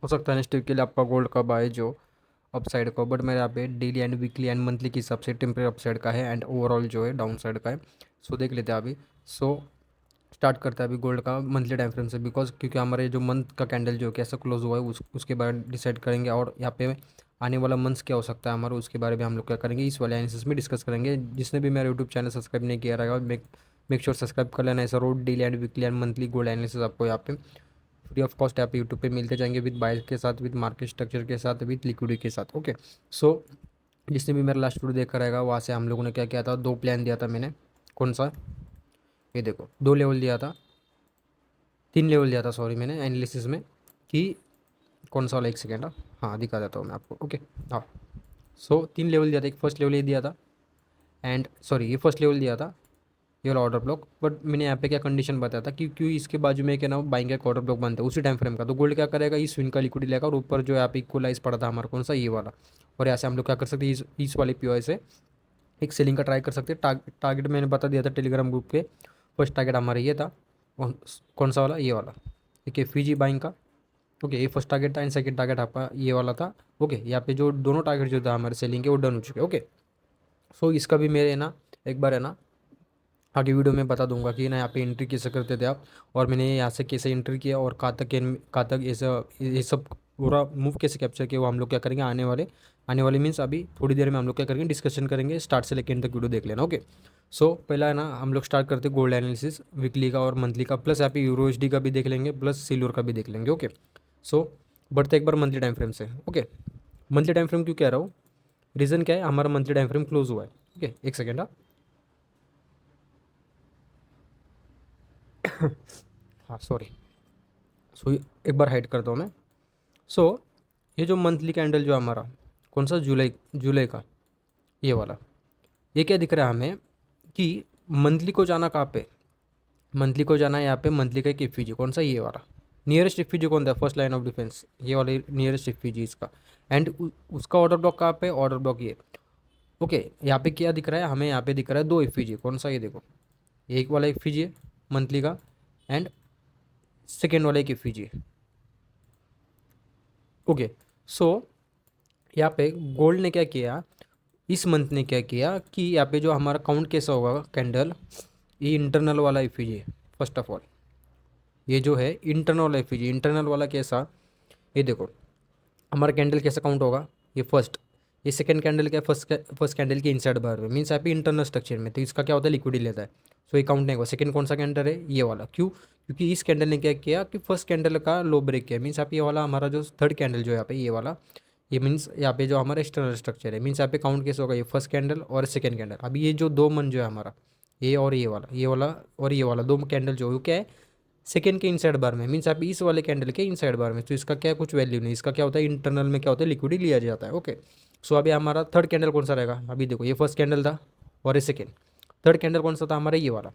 हो सकता है नेक्स्ट वीक के लिए आपका गोल्ड का बाय जो अपसाइड का, बट मेरे यहाँ पे daily and weekly and monthly के हिसाब से टेम्परेरी अपसाइड का है एंड ओवरऑल जो है डाउन साइड का है। सो देख लेते हैं अभी। सो स्टार्ट करते हैं अभी गोल्ड का मंथली टाइम फ्रेम से, बिकॉज क्योंकि हमारे जो मंथ का कैंडल जो कैसे क्लोज हुआ है उसके बारे में डिसाइड करेंगे, और यहाँ पे आने वाला मंथ्स क्या हो सकता है हमारा, उसके बारे में हम लोग क्या करेंगे इस वाले एनालिसिस में डिस्कस करेंगे। जिसने भी मेरा यूट्यूब चैनल सब्सक्राइब नहीं किया रहेगा, मेक श्योर सब्सक्राइब कर लेना। ऐसा road daily and weekly and monthly gold analysis आपको यहाँ पे फ्री ऑफ कॉस्ट यहाँ पे यूट्यूब पे मिलते जाएंगे, विद बाय के साथ, विद मार्केट स्ट्रक्चर के साथ, विद लिक्विडिटी के साथ। ओके। सो जिसने भी मेरा लास्ट वीडियो देखा रहेगा, वहाँ से हम लोगों ने क्या किया था, दो प्लान दिया था मैंने। कौन सा? ये देखो, दो लेवल दिया था, तीन लेवल दिया था सॉरी मैंने एनालिसिस में, कि कौन सा वाला, एक सेकेंड। हाँ दिखा देता हूँ मैं आपको। ओके। हाँ। सो तीन लेवल दिया था, एक फर्स्ट लेवल ये दिया था, एंड सॉरी ये फर्स्ट लेवल दिया था, ये वाला ऑर्डर ब्लॉक। बट मैंने यहाँ पे क्या कंडीशन बताया था कि क्यों इसके बाजू में क्या ना बाइंग का ऑर्डर ब्लॉक बनता है उसी टाइम फ्रेम का, तो गोल्ड क्या करेगा, इस स्विंग का लिक्विडिटी लेगा, और ऊपर जो यहाँ पे इक्वलाइज पड़ा था हमारा कौन सा, ये वाला। और यहाँ से हम लोग क्या कर सकते हैं, इस वाले पी से एक सेलिंग का ट्राई कर सकते हैं। टारगेट मैंने बता दिया था टेलीग्राम ग्रुप पे। फर्स्ट टारगेट हमारा ये था, कौन सा वाला, ये वाला। ठीक है, फीजी बाइंग का। ओके, ये फर्स्ट टारगेट था एंड सेकंड टारगेट आपका ये वाला था। ओके, यहाँ पे जो दोनों टारगेट जो था हमारे सेलिंग के वो डन हो चुके हैं। ओके। सो इसका भी मेरे ना एक बार है ना आगे वीडियो में बता दूंगा कि ना यहाँ पे एंट्री कैसे करते थे आप, और मैंने यहाँ से कैसे एंट्री किया, और कहाँ तक ऐसा ये सब पूरा मूव कैसे कैप्चर किया, वो हम लोग क्या करेंगे आने वाले मीन्स अभी थोड़ी देर में हम लोग क्या करेंगे, डिस्कशन करेंगे। स्टार्ट से लेकर एंड तक वीडियो देख लेना। ओके। सो पहला है ना हम लोग स्टार्ट करते गोल्ड एनालिसिस वीकली का और मंथली का, प्लस यहाँ पे यूरो एचडी का भी देख लेंगे, प्लस सिल्वर का भी देख लेंगे। ओके। सो बढ़ते एक बार मंथली टाइम फ्रेम से। ओके। मंथली टाइम फ्रेम क्यों कह रहा हूँ, रीज़न क्या है, हमारा मंथली टाइम फ्रेम क्लोज हुआ है। ओके, एक सेकेंड। हाँ सॉरी। सो एक बार हाइड करता हूँ मैं। सो ये जो मंथली कैंडल जो हमारा कौन सा, जुलाई जुलाई का ये वाला, ये क्या दिख रहा है हमें कि मंथली को जाना कहाँ पे, मंथली को जाना है यहाँ पे मंथली का एक एफीजी कौन सा, ये वाला। नियरेस्ट एफीजी कौन था, फर्स्ट लाइन ऑफ डिफेंस, ये वाला नियरेस्ट एफीजी इसका। एंड उसका ऑर्डर ब्लॉक कहाँ पे, ऑर्डर ब्लॉक ये। ओके, यहाँ पे क्या दिख रहा है हमें, यहाँ पे दिख रहा है दो एफीजी कौन सा, ये देखो, ये एक वाला एफीजी है मंथली का, एंड सेकेंड वाला एक एफीजी है। ओके। सो यहाँ पे गोल्ड ने क्या किया, इस मंथ ने क्या किया कि यहाँ पे जो हमारा काउंट कैसा होगा कैंडल, ये इंटरनल वाला एफीजी है। फर्स्ट ऑफ ऑल ये जो है इंटरनल वाला एफीजी, इंटरनल वाला कैसा, ये देखो हमारा कैंडल कैसा काउंट होगा, ये फर्स्ट, ये सेकंड कैंडल क्या, फर्स्ट कैंडल के इनसाइड बार में, मीन्स यहाँ पे इंटरनल स्ट्रक्चर में, तो इसका क्या होता है, लिक्विडिटी लेता है। सो ये काउंट नहीं होगा। सेकंड कौन सा कैंडल है, ये वाला। क्यों? क्योंकि इस कैंडल ने क्या किया कि फर्स्ट कैंडल का लो ब्रेक किया, मीन्स यहाँ पे ये वाला हमारा जो थर्ड कैंडल जो है यहाँ पे ये वाला, ये मीन्स यहाँ पे जो हमारा एक्सटर्नल स्ट्रक्चर है, मीन्स यहाँ पे काउंट कैसे होगा, ये फर्स्ट कैंडल और सेकंड कैंडल। अभी ये जो दो मन जो है हमारा, ये और ये वाला और ये वाला दो कैंडल जो है वो क्या है, सेकेंड के इनसाइड बार में, मीन्स आप इस वाले कैंडल के इनसाइड बार में, तो इसका क्या कुछ वैल्यू नहीं, इसका क्या होता है इंटरनल में क्या होता है, लिक्विडिटी लिया जाता है। ओके। सो अभी हमारा थर्ड कैंडल कौन सा रहेगा, अभी देखो ये फर्स्ट कैंडल था और ये सेकेंड, थर्ड कैंडल कौन सा था हमारा, ये वाला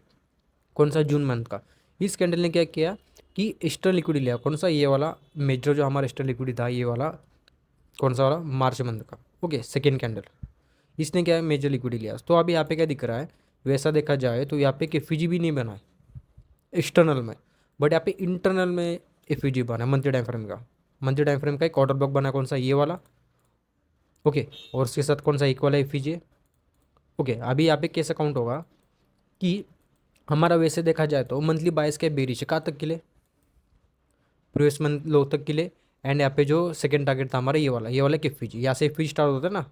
कौन सा, जून मंथ का। इस कैंडल ने क्या किया कि एक्सटर्नल लिक्विडिटी लिया, कौन सा, ये वाला मेजर जो हमारा एक्सटर्नल लिक्विडिटी था, ये वाला कौन सा वाला, मार्च मंथ का। ओके, सेकेंड कैंडल, इसने क्या है मेजर लिक्विडिटी लिया। तो अभी यहाँ पे क्या दिख रहा है, वैसा देखा जाए तो यहाँ पे एफीजी भी नहीं बना है एक्सटर्नल में, बट यहाँ पे इंटरनल में एफईजी बना है मंथली टाइम फ्रेम का। मंथली टाइम फ्रेम का एक ऑर्डर ब्लॉक बना कौन सा, ये वाला। ओके, और उसके साथ कौन सा एक वाला एफईजी है। ओके, अभी यहाँ पे कैसे काउंट होगा कि हमारा वैसे देखा जाए तो मंथली बायस के बेरिश कहाँ तक के लिए, प्रीवियस मंथ लो तक के लिए। एंड यहाँ पे जो सेकंड टारगेट था हमारा ये वाला एफईजी, यहाँ से एफईजी स्टार्ट होता है ना,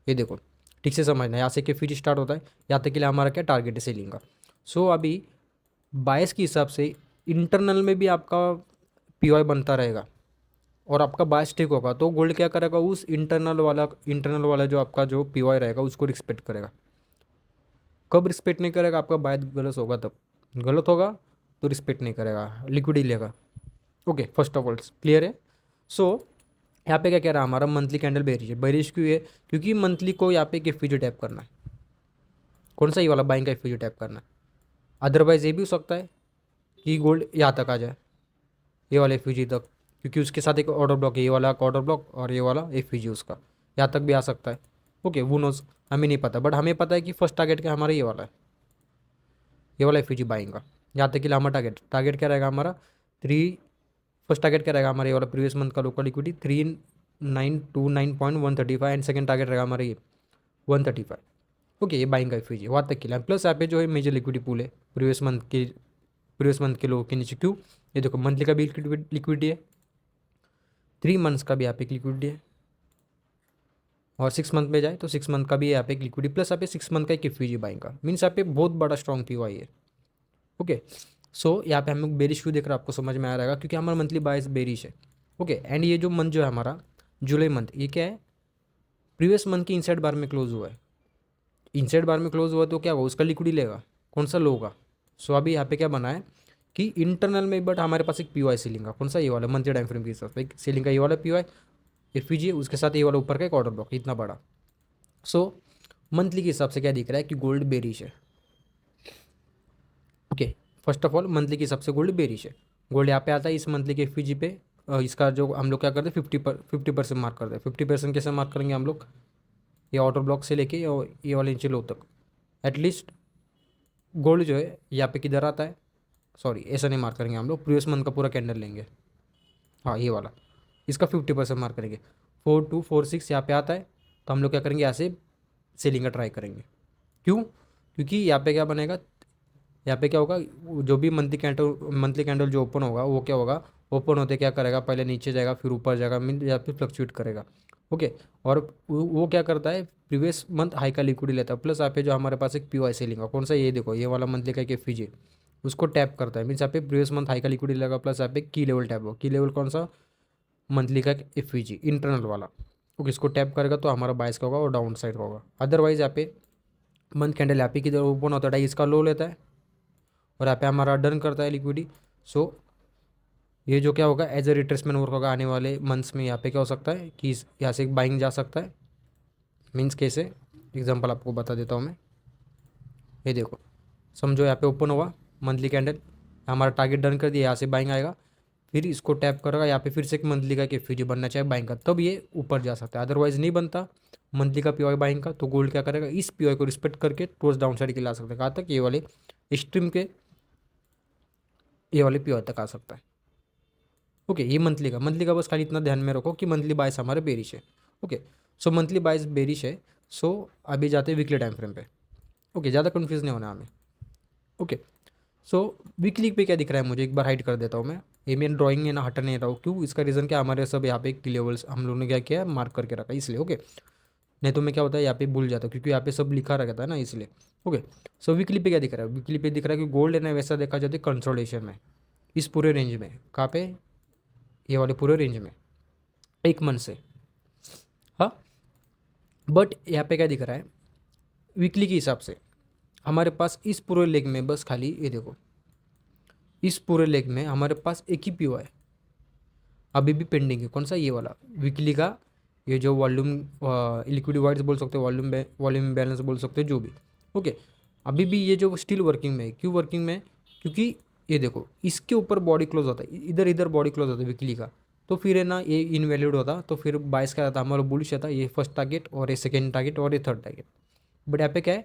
ये देखो ठीक से समझना, यहाँ से एफईजी स्टार्ट होता है, यहाँ तक के लिए हमारा क्या टारगेट है सेलिंग का। सो अभी बायस के हिसाब से इंटरनल में भी आपका पीवाई बनता रहेगा और आपका बायस ठीक होगा, तो गोल्ड क्या करेगा, उस इंटरनल वाला जो आपका जो पीवाई रहेगा उसको रिस्पेक्ट करेगा। कब रिस्पेक्ट नहीं करेगा, आपका बायस गलत होगा तब, गलत होगा तो रिस्पेक्ट नहीं करेगा, लिक्विडिटी लेगा। Okay, first of all clear है। सो यहाँ पे क्या कह रहा है, हमारा मंथली कैंडल बेरिश है। बेरिश क्यों है, क्योंकि मंथली को यहाँ पे एक एफईजी टैप करना है, कौन सा, ये वाला बाइंग का एफईजी टैप करना है। अदरवाइज ये भी हो सकता है कि गोल्ड यहाँ तक आ जाए, ये वाला एफईजी तक, क्योंकि उसके साथ एक ऑर्डर ब्लॉक है, ये वाला ऑर्डर ब्लॉक और ये वाला एफईजी उसका यहाँ तक भी आ सकता है। ओके, वो नोज हमें नहीं पता, बट हमें पता है कि फर्स्ट टारगेट क्या हमारा ये वाला है, ये वाला एफईजी बाइंग का। यहाँ तक के लिए हमारा टारगेट टारगेट क्या रहेगा हमारा, 3 फर्स्ट टारगेट क्या रहेगा हमारे ये वाला प्रीवियस मंथ का local liquidity 3929.135 and second target रहेगा हमारे ये 135। ओके, ये बाइंग का एफवीजी वहाँ तक के लिए। प्लस यहाँ पे जो है मेजर लिक्विडिटी पूल है प्रीवियस मंथ के लोगों के नीचे। क्यों? ये देखो मंथली का भी लिक्विडिटी है, 3 मंथ्स का भी यहाँ पे एक लिक्विडिटी है, और 6 मंथ में जाए तो 6 मंथ का भी यहाँ पे एक लिक्विडिटी, प्लस यहाँ पे 6 मंथ का एक एफवीजी बाइंग का। मीन्स यहाँ पे बहुत बड़ा स्ट्रॉन्ग पीवाई है। ओके, सो यहाँ पे हम लोग बेरिश क्यों देख रहे हैं आपको समझ में आ रहेगा, क्योंकि हमारा मंथली बायस बेरिश है। ओके, एंड ये जो मंथ जो है हमारा जुलाई मंथ, ये क्या है, प्रीवियस मंथ की इनसाइड बार में क्लोज हुआ है। इनसाइड बार में क्लोज हुआ तो क्या होगा, उसका लिक्विडिटी लेगा, कौन सा लो होगा। सो अभी यहाँ पे क्या बना है कि इंटरनल में बट हमारे पास एक पीवाई सेलिंग का, कौन सा, ये वाला मंथली टाइम फ्रेम के हिसाब से एक सेलिंग का ये वाला पीवाई एफवीजी, उसके साथ ये वाला ऊपर का एक ऑर्डर ब्लॉक इतना बड़ा। सो मंथली के हिसाब से क्या दिख रहा है कि गोल्ड बेरिश है। Okay, first of all monthly के हिसाब से गोल्ड बेरिश है। गोल्ड यहाँ पे आता है इस मंथली के एफवीजी पे, इसका जो हम लोग क्या करते हैं 50% मार्क करते हैं। 50% कैसे मार्क करेंगे हम लोग, ये ऑर्डर ब्लॉक से लेके ये वाले नीचे लो तक। एटलीस्ट गोल्ड जो है यहाँ पे किधर आता है, सॉरी ऐसा नहीं मार्क करेंगे हम लोग, प्रीवियस मंथ का पूरा कैंडल लेंगे, हाँ ये वाला, इसका 50% मार्क करेंगे। 4246 यहाँ पे आता है तो हम लोग क्या करेंगे, यहाँ से सेलिंग का ट्राई करेंगे। क्यों? क्योंकि यहाँ पे क्या बनेगा, यहाँ पे क्या होगा, जो भी मंथली कैंडल जो ओपन होगा वो क्या होगा, ओपन होते क्या करेगा, पहले नीचे जाएगा फिर ऊपर जाएगा, मीन या फिर फ्लक्चुएट करेगा। ओके, और वो क्या करता है, प्रीवियस मंथ हाई का लिक्विडिटी लेता है। प्लस यहाँ पे जो हमारे पास एक पीवाई सेलिंग का, कौन सा, ये देखो ये वाला मंथली का एक फीजी, उसको टैप करता है। मीन्स यहाँ पे प्रीवियस मंथ हाई का लिक्विडिटी लगा, प्लस यहाँ पे की लेवल टैप हो, की लेवल कौन सा, मंथली का एफवीजी इंटरनल वाला। ओके, इसको टैप करेगा तो हमारा बाइस का होगा और डाउन साइड का होगा। अदरवाइज यहाँ पे मंथ कैंडल यहाँ पे किधर ओपन होता है, इसका लो लेता है और यहाँ पे हमारा डन करता है लिक्विडिटी। सो ये जो क्या होगा एज अ रिट्रेसमेंट वर्क होगा आने वाले मंथ्स में। यहाँ पे क्या हो सकता है कि यहाँ से एक बाइंग जा सकता है। मीन्स कैसे, एग्जांपल आपको बता देता हूँ मैं। ये देखो, समझो यहाँ पे ओपन हुआ मंथली कैंडल, हमारा टारगेट डन कर दिया, यहाँ से बाइंग आएगा, फिर इसको टैप करेगा, यहाँ पे फिर से एक मंथली का एफवीजी बनना चाहिए बाइंग का, तब ये ऊपर जा सकता है। अदरवाइज नहीं बनता मंथली का पीवाई बाइंग का, तो गोल्ड क्या करेगा, इस पीवाई को रिस्पेक्ट करके टूवर्ड्स डाउन साइड के ला सकता है। कहाँ तक, ये वाले स्ट्रीम के ये वाले पीवाई तक आ सकता है। ओके, ये मंथली का बस खाली इतना ध्यान में रखो कि मंथली बाइस हमारे बेरिश है। ओके, सो मंथली बाइस बेरिश है। सो अभी जाते हैं वीकली टाइम फ्रेम पे। ओके, ज़्यादा कन्फ्यूज़ नहीं होना हमें। ओके, सो वीकली पे क्या दिख रहा है मुझे, एक बार हाइड कर देता हूँ मैं, ये मेन ड्राइंग है ना, हटा नहीं रहा हूँ। क्यों? इसका रीज़न क्या, हमारे सब यहाँ पे की लेवल्स हम लोगों ने क्या किया है, मार्क करके रखा इसलिए। ओके, नहीं तो मैं क्या होता है यहाँ पे भूल जाता हूँ, क्योंकि यहाँ पे सब लिखा रहता है ना इसलिए। ओके, सो वीकली पे क्या दिख रहा है, वीकली पे दिख रहा है कि गोल्ड है ना वैसा देखा जाता है कंसोलिडेशन में, इस पूरे रेंज में। कहाँ पे, ये वाले पूरे रेंज में एक मंथ से। हाँ, बट यहाँ पे क्या दिख रहा है, वीकली के हिसाब से हमारे पास इस पूरे लेग में बस खाली ये देखो, इस पूरे लेग में हमारे पास एक ही पीओ है अभी भी पेंडिंग है। कौन सा, ये वाला वीकली का, ये जो वॉल्यूम लिक्विड वाइड्स बोल सकते हो, वॉल्यूम बैलेंस बोल सकते हो, जो भी। ओके, अभी भी ये जो स्टिल वर्किंग में है। क्यों वर्किंग में है? क्योंकि ये देखो इसके ऊपर बॉडी क्लोज होता है, इधर इधर बॉडी क्लोज होता है वीकली का, तो फिर है ना ये इनवैलिड होता, तो फिर बाइस का आता हमारा बुलिश आता, ये फर्स्ट टारगेट और ये सेकेंड टारगेट और ये थर्ड टारगेट। बट यहाँ पे क्या है,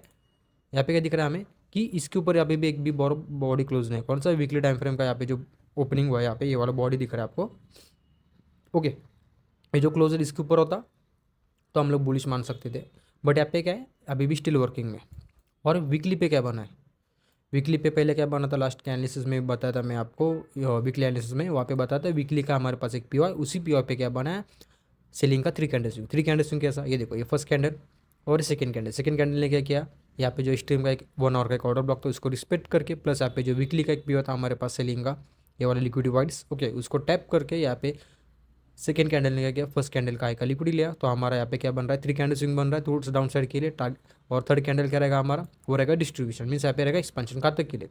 यहाँ पे क्या दिख रहा है हमें कि इसके ऊपर यहाँ पे भी एक भी बॉडी क्लोज नहीं है। कौन सा, वीकली टाइम फ्रेम का यहाँ पे जो ओपनिंग हुआ है, यहाँ पे ये वाला बॉडी दिख रहा है आपको। ओके, ये जो क्लोजर इसके ऊपर होता तो हम लोग बुलिश मान सकते थे, बट यहाँ पे क्या है अभी भी स्टिल वर्किंग में। और वीकली पे क्या बना है, वीकली पे पहले क्या बना था, लास्ट के एनालिसिस में बताया था मैं आपको, वीकली एनालिसिस में वहाँ पे बताया था वीकली का हमारे पास एक पीओ है, उसी पीओ पे क्या बना है, सेलिंग का 3 कैंडल स्विंग कैसा, ये देखो ये फर्स्ट कैंडल और सेकंड कैंडल ने क्या किया, यहाँ पे जो स्ट्रीम का एक 1 आवर का एक ऑर्डर ब्लॉक था उसको रिस्पेक्ट करके, प्लस यहाँ पे जो वीकली का एक पीओ था हमारे पास सेलिंग का, ये वाले लिक्विड वाइड्स, ओके, उसको टैप करके यहाँ पे सेकेंड कैंडल ने क्या किया, फर्स्ट कैंडल का हाई का लिक्विड लिया, तो हमारा यहाँ पे क्या बन रहा है, 3 कैंडल स्विंग बन रहा है टूवर्ड्स डाउन साइड के लिए और थर्ड कैंडल क्या रहेगा हमारा, वो रहेगा डिस्ट्रीब्यूशन, मीन्स यहाँ पे रहेगा एक्सपेंशन कहाँ तक के लिए,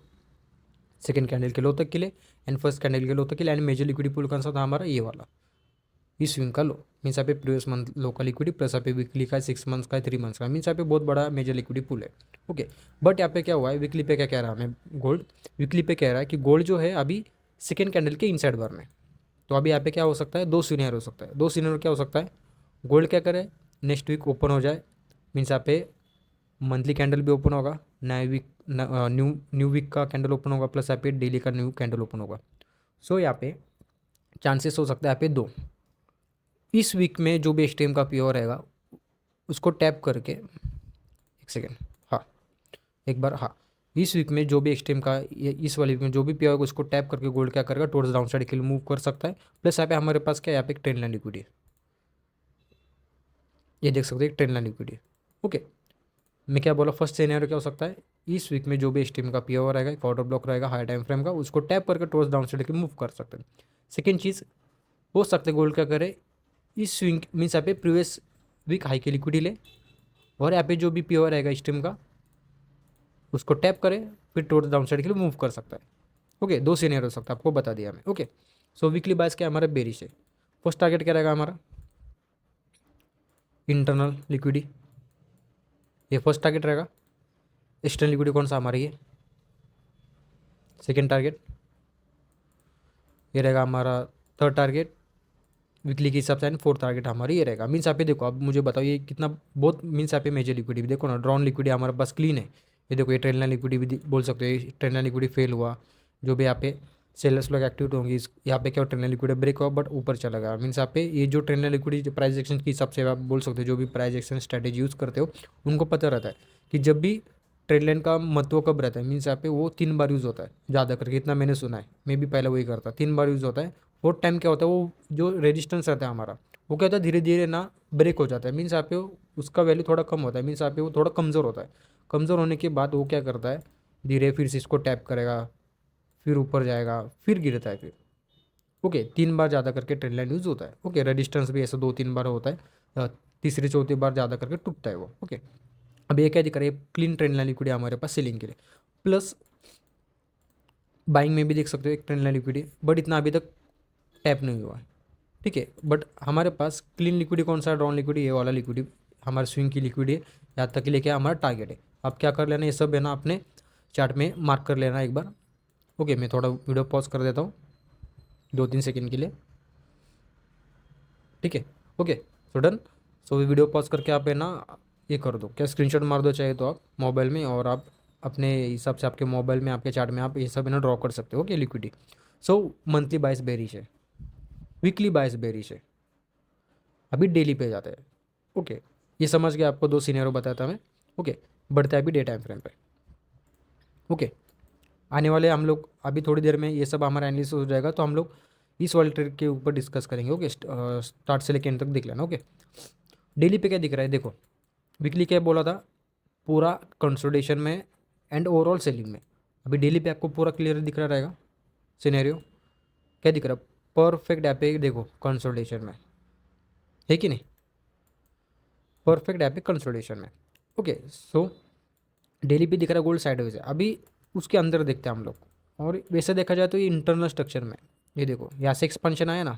सेकेंड कैंडल के लो तक के लिए एंड फर्स्ट कैंडल के लो तक के लिए। एंड मेजर लिक्विडिटी पुल कौन सा था हमारा, ये वाला, इस स्विंग का लो, मीन्स यहाँ पे प्रीवियस मंथ लो का लिक्विडिटी प्लस यहाँ पे वीकली का 6 मंथ्स का 3 मंथ्स का, मीन्स यहाँ पे बहुत बड़ा मेजर लिक्विडिटी पुल है। ओके, बट यहाँ पे क्या हुआ है, वीकली पे क्या कह रहा है हमें गोल्ड, वीकली पे कह रहा है कि गोल्ड जो है अभी सेकेंड कैंडल के इनसाइड बार में। तो अभी यहाँ पे क्या हो सकता है, 2 सीनियर हो सकता है, 2 सीनियर क्या हो सकता है, गोल्ड क्या करे, नेक्स्ट वीक ओपन हो जाए, मीन्स यहाँ पे मंथली कैंडल भी ओपन होगा, नए वीक न्यू वीक का कैंडल ओपन होगा, प्लस यहाँ पे डेली का न्यू कैंडल ओपन होगा। सो यहाँ पे चांसेस हो सकता है यहाँ पे 2। इस वीक में जो भी एक्सट्रीम का पीओ रहेगा उसको टैप करके, एक सेकेंड, हाँ एक बार, हाँ इस वीक में जो भी एक्सट्रीम का इस वाले वीक में जो भी पीओ होगा उसको टैप करके गोल्ड क्या करेगा, टुवर्ड्स डाउन साइड के लिए मूव कर सकता है। प्लस यहाँ पे हमारे पास क्या है, यहाँ पे एक ट्रेंड लाइन लिक्विडिटी है, ये देख सकते हैं एक ट्रेंड लाइन लिक्विडिटी है। ओके, मैं क्या बोला, फर्स्ट सिनेरियो क्या हो सकता है, इस वीक में जो भी स्टीम का पीओ रहेगा, एक ऑर्डर ब्लॉक रहेगा हाई टाइम फ्रेम का, उसको टैप करके टोस्ट डाउन साइड के मूव कर सकते हैं। सेकेंड चीज़ हो सकता है गोल्ड क्या करे, इस स्विंग मीन्स यहाँ पे प्रीवियस वीक हाई की लिक्विडिटी ले और यहाँ पे जो भी पीओ रहेगा स्टीम का उसको टैप करे, फिर टोस्ट डाउन साइड के लिए मूव कर सकता है। ओके, 2 सिनेरियो हो सकता है, आपको बता दिया मैं। ओके, सो वीकली बायस क्या हमारा बेरिश है। फर्स्ट टारगेट क्या रहेगा हमारा, इंटरनल लिक्विडिटी, ये फर्स्ट टारगेट रहेगा। एक्सटर्नल लिक्विडिटी कौन सा हमारी है, सेकेंड टारगेट, ये रहेगा हमारा थर्ड टारगेट वीकली के हिसाब से, एंड फोर्थ टारगेट हमारी ये रहेगा। मीन्स यहाँ पे देखो, अब मुझे बताओ ये कितना बहुत, मीन्स यहाँ पे मेजर लिक्विडिटी भी देखो ना, ड्रॉन लिक्विडिटी हमारे पास क्लीन है। ये देखो, ये ट्रेंड लाइन लिक्विडिटी भी बोल सकते हो, ये ट्रेंड लाइन लिक्विडिटी फेल हुआ, जो भी यहाँ पे सेलर्स लोग एक्टिव होंगे, इस यहाँ पे क्या ट्रेंड लाइन लिक्विडिटी ब्रेक हुआ बट ऊपर चला गया। मीन्स यहाँ पे ये जो trend line liquidity price action के हिसाब से आप बोल सकते हो, जो भी प्राइस एक्शन स्ट्रैटेजी यूज़ करते हो उनको पता रहता है कि जब भी ट्रेंड लाइन का महत्व कब रहता है। मीन्स यहाँ पे वो 3 बार यूज़ होता है ज़्यादा करके, इतना मैंने सुना है, मैं भी पहले वही करता, 3 बार यूज़ होता है। वो टाइम क्या होता है, वो जो रेजिस्टेंस रहता है हमारा वो क्या होता है, धीरे धीरे ना ब्रेक हो जाता है। मीन्स यहाँ पे उसका वैल्यू थोड़ा कम होता है, मीन्स यहाँ पे वो थोड़ा कमज़ोर होता है। कमज़ोर होने के बाद वो क्या करता है, धीरे फिर से इसको टैप करेगा, फिर ऊपर जाएगा, फिर गिरता है फिर। ओके, 3 बार ज़्यादा करके ट्रेंड लाइन यूज़ होता है। ओके, रेजिस्टेंस भी ऐसा 2-3 बार होता है, तीसरी चौथी बार ज़्यादा करके टूटता है वो। ओके, अब ये क्या दिख रहा है, क्लीन ट्रेंड लाइन लिक्विडिटी हमारे पास सेलिंग के लिए, प्लस बाइंग में भी देख सकते हो एक ट्रेंड लाइन लिक्विडिटी, बट इतना अभी तक टैप नहीं हुआ है। ठीक है, बट हमारे पास क्लीन लिक्विडिटी कौन सा है, ड्रॉन लिक्विडिटी, ये वाला लिक्विडिटी हमारे स्विंग की लिक्विडिटी है, यहाँ तक कि लेके हमारा टारगेट है। अब क्या कर लेना, ये सब है ना अपने चार्ट में मार्क कर लेना एक बार। ओके, मैं थोड़ा वीडियो पॉज कर देता हूँ 2-3 सेकेंड के लिए। ठीक है, okay, so done. So video pause करके आप है ना ये कर दो, क्या स्क्रीनशॉट मार दो चाहे तो आप मोबाइल में, और आप अपने हिसाब से आपके मोबाइल में आपके चार्ट में आप ये सब है ना ड्रॉ कर सकते हो। Okay, liquidity. सो मंथली बाइस बेरिश है, वीकली बाइस बेरिश है, अभी डेली पे जाते हैं। ओके, ये समझ गया, आपको 2 सिनेरियो बताया था मैं। ओके, बढ़ता है अभी डे टाइम फ्रेम पे। ओके, आने वाले हम लोग अभी थोड़ी देर में ये सब हमारा एनालिसिस हो जाएगा, तो हम लोग इस वाले ट्रेड के ऊपर डिस्कस करेंगे। ओके, स्टार्ट से लेकर एंड तक देख लेना। ओके, डेली पे क्या दिख रहा है देखो, वीकली क्या बोला था, पूरा कंसोलिडेशन में एंड ओवरऑल सेलिंग में। अभी डेली पे आपको पूरा क्लियर दिख रहा रहेगा सिनेरियो, क्या दिख रहा है, परफेक्ट ऐप पे देखो कंसोलिडेशन में, है कि नहीं, परफेक्ट ऐप पे कंसोलिडेशन में। ओके, सो डेली पे दिख रहा है गोल्ड साइडवेज है। अभी उसके अंदर देखते हैं हम लोग, और वैसे देखा जाए तो ये इंटरनल स्ट्रक्चर में, ये देखो यहाँ से एक्सपेंशन आया ना,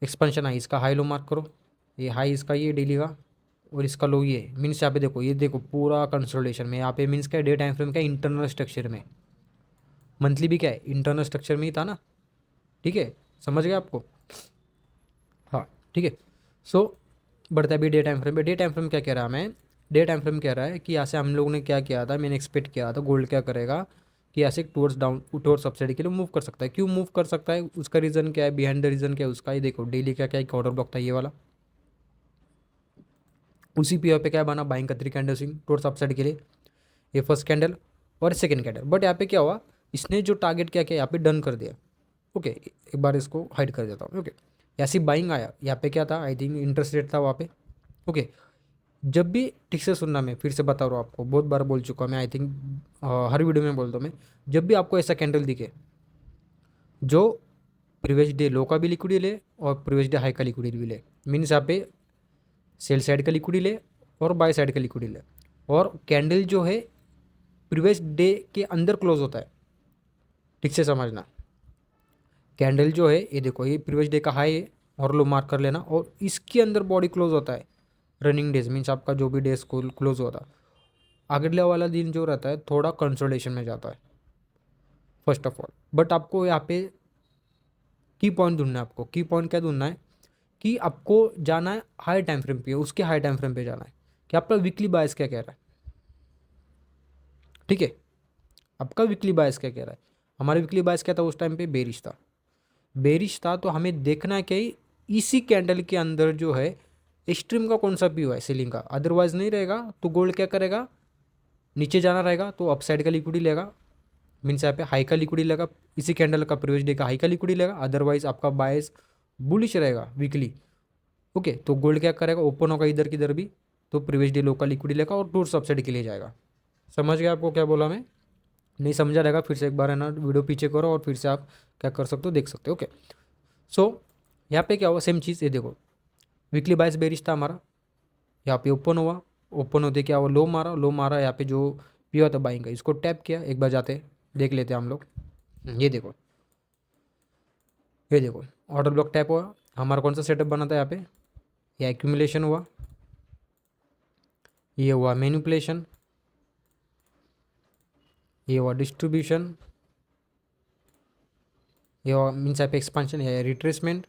एक्सपेंशन आई, इसका हाई लो मार्क करो, ये हाई इसका ये डेली का, और इसका लो ये, मीन्स यहाँ पे देखो, ये देखो पूरा कंसोलिडेशन में, यहाँ पे मीन्स क्या डे टाइम फ्रेम का इंटरनल स्ट्रक्चर में, मंथली भी क्या है इंटरनल स्ट्रक्चर में ही था ना। ठीक है, समझ गए आपको, हाँ ठीक है। सो बढ़ता है अभी डे टाइम फ्रेम पे। डे टाइम फ्रेम क्या कह रहा है हमें, डे टाइम फ्रेम कह रहा है कि यहाँ से हम लोगों ने क्या किया था, मैंने एक्सपेक्ट किया था गोल्ड क्या करेगा कि ऐसे टूवर्ड्स डाउन टूवर्ड्स सब्सिडी के लिए मूव कर सकता है। क्यों मूव कर सकता है, उसका रीज़न क्या है, बिहाइंड द रीज़न क्या है उसका, ये देखो डेली का क्या एक ऑर्डर ब्लॉक था ये वाला, उसी पीओ पे क्या बना, बाइंग का 3 कैंडल स्विंग टूवर्ड्स अपसाइड के लिए, ये फर्स्ट कैंडल और सेकेंड कैंडल। बट यहाँ पे क्या हुआ, इसने जो टारगेट क्या किया यहाँ पे डन कर दिया। ओके, एक बार इसको हाइड कर देता हूँ। ओके, ऐसी बाइंग आया, यहाँ पे क्या था, आई थिंक इंटरेस्ट रेट था वहाँ पे। ओके, जब भी ठीक से सुनना, मैं फिर से बता रहा हूँ आपको, बहुत बार बोल चुका हूँ मैं, आई थिंक हर वीडियो में बोलता हूँ मैं, जब भी आपको ऐसा कैंडल दिखे जो प्रीवियस डे लो का भी लिक्विडिटी ले और प्रीवियस डे हाई का लिक्विडिटी भी ले, मीन्स यहाँ पे सेल साइड का लिक्विडिटी ले और बाय साइड का लिक्विडिटी ले, और कैंडल जो है प्रीवियस डे के अंदर क्लोज होता है, ठीक से समझना। कैंडल जो है ये देखो, ये प्रीवियस डे का हाई है और लो मार्क कर लेना, और इसके अंदर बॉडी क्लोज होता है, रनिंग डेज मीन्स आपका जो भी डेज क्लोज होता है, अगले वाला दिन जो रहता है थोड़ा कंसोलिडेशन में जाता है फर्स्ट ऑफ ऑल। बट आपको यहाँ पे की पॉइंट ढूंढना है, आपको की पॉइंट क्या ढूंढना है कि आपको जाना है हाई टाइम फ्रेम पे, उसके हाई टाइम फ्रेम पे जाना है कि आपका वीकली बायस क्या कह रहा है। ठीक है, आपका वीकली बायस क्या कह रहा है, हमारा वीकली बायस क्या था उस टाइम पे, बेरिश था। बेरिश था तो हमें देखना है कि इसी कैंडल के अंदर जो है एक्सट्रीम का कौन सा पीओ है सेलिंग का, अदरवाइज नहीं रहेगा तो गोल्ड क्या करेगा, नीचे जाना रहेगा तो अपसाइड का लिक्विडी लेगा, मीन्स यहाँ पे हाई का लिक्विडी लेगा, इसी कैंडल का प्रीवियस डे का हाई का लिक्विडी लेगा, अदरवाइज आपका बायस बुलिश रहेगा वीकली। ओके, तो गोल्ड क्या करेगा, ओपन होगा इधर किधर भी तो प्रीवियस डे लो का लिक्विडी लेगा और टूर सबसाइड के लिए जाएगा। समझ गया आपको क्या बोला मैं? नहीं समझा रहेगा फिर से एक बार है ना वीडियो पीछे करो और फिर से आप क्या कर सकते हो देख सकते हो। ओके, सो यहाँ पे क्या हुआ, सेम चीज़ ये देखो, वीकली बायस बेरिश था हमारा, यहाँ पे ओपन हुआ, ओपन होते क्या हुआ, लो मारा, लो मारा, यहाँ पे जो भी हुआ था बाइंग का, इसको टैप किया, एक बार जाते देख लेते हैं हम लोग। ये देखो, ये देखो ऑर्डर ब्लॉक टैप हुआ, हमारा कौन सा सेटअप बना था यहाँ पे, ये एक्यूमुलेशन हुआ, ये हुआ मैनिपुलेशन, ये हुआ डिस्ट्रीब्यूशन, ये हुआ मीन्स यहाँ पे एक्सपांशन या रिट्रेसमेंट,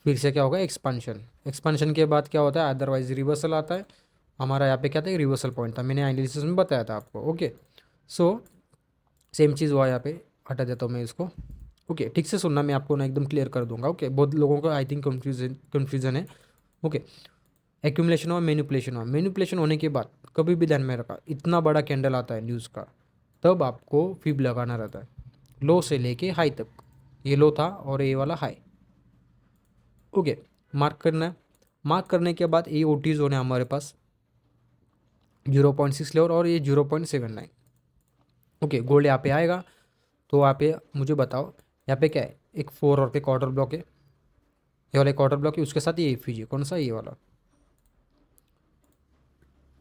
फिर से क्या होगा एक्सपांशन, एक्सपांशन के बाद क्या होता है अदरवाइज रिवर्सल आता है। हमारा यहाँ पे क्या था, रिवर्सल पॉइंट था, मैंने एनालिसिस में बताया था आपको। ओके, सो सेम चीज़ हुआ यहाँ पे, हटा देता हूँ मैं इसको। ओके, ठीक से सुनना, मैं आपको ना एकदम क्लियर कर दूंगा। ओके, बहुत लोगों को आई थिंक कन्फ्यूजन है। ओके, एक्यूमुलेशन हुआ, मैनिपुलेशन हुआ, मैनिपुलेशन होने के बाद कभी भी ध्यान में रखा, इतना बड़ा कैंडल आता है न्यूज़ का तब आपको फिब लगाना रहता है, लो से लेके हाई तक, ये लो था और ये वाला हाई। ओके, मार्क करना है, मार्क करने के बाद ये ओटीज होने हमारे पास 0.6 लेवल और ये 0.79। ओके, गोल्ड यहाँ पे आएगा तो यहाँ पे मुझे बताओ, यहाँ पे क्या है, एक 4 और पे ऑर्डर ब्लॉक है, ये वाला एक ऑर्डर ब्लॉक है, उसके साथ ये एफीजी कौन सा, ये वाला,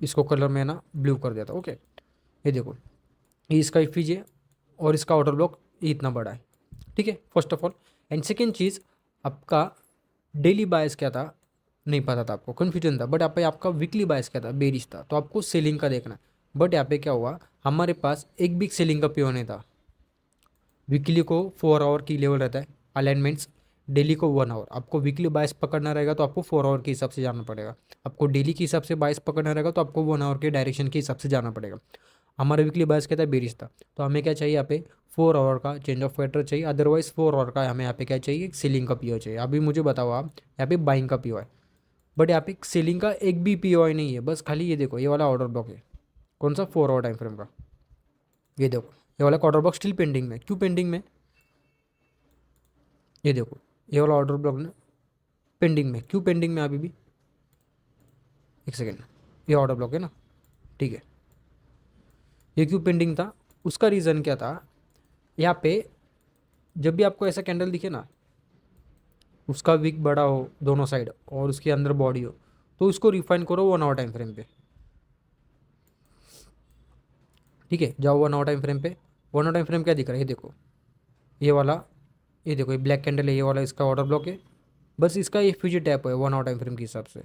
इसको कलर में ना ब्लू कर दिया था। ओके, ये देखो, ये इसका एफीजी है और इसका ऑर्डर ब्लॉक ये इतना बड़ा है। ठीक है, first of all, and second चीज़, आपका डेली बायस क्या था नहीं पता था, आपको कन्फ्यूजन था, बट यहाँ पे आपका वीकली बायस क्या था, बेरिश था, तो आपको सेलिंग का देखना है। बट यहाँ पे क्या हुआ, हमारे पास एक बिग सेलिंग का पियो नहीं था। वीकली को 4 आवर की लेवल रहता है अलाइनमेंट्स, डेली को 1 आवर, आपको वीकली बायस पकड़ना रहेगा तो आपको 4 आवर के हिसाब से जाना पड़ेगा, आपको डेली के हिसाब से बायस पकड़ना रहेगा तो आपको 1 आवर के डायरेक्शन के हिसाब से जाना पड़ेगा। हमारा वीकली बायस क्या था, बेरिश था, तो हमें क्या चाहिए यहाँ पे 4 आवर का चेंज ऑफ फैक्टर चाहिए, अदरवाइज 4 आवर का हमें यहाँ पे क्या चाहिए, सेलिंग का पीओ चाहिए। अभी मुझे बताओ आप, यहाँ पे बाइंग का पीओ है, बट यहाँ पे सेलिंग का एक भी पीओ नहीं है, बस खाली ये देखो ये वाला ऑर्डर ब्लॉक है, कौन सा 4 आवर टाइम फ्रेम का, ये देखो ये वाला ऑर्डर ब्लॉक स्टिल पेंडिंग में, क्यों पेंडिंग में, ये देखो ये वाला ऑर्डर ब्लॉक ना पेंडिंग में, क्यों पेंडिंग में अभी भी, एक सेकेंड, ये ऑर्डर ब्लॉक है ना, ठीक है, ये क्यों पेंडिंग था, उसका रीज़न क्या था, यहाँ पे जब भी आपको ऐसा कैंडल दिखे ना, उसका विक बड़ा हो दोनों साइड और उसके अंदर बॉडी हो, तो उसको रिफाइन करो 1 आवर टाइम फ्रेम पे। ठीक है, जाओ 1 आवर टाइम फ्रेम पे, 1 आवर टाइम फ्रेम क्या दिख रहा है, ये देखो ये वाला, ये देखो ये ब्लैक कैंडल है, ये वाला इसका ऑर्डर ब्लॉक है, बस इसका ये फ्यूजी टैप है 1 आवर टाइम फ्रेम के हिसाब से।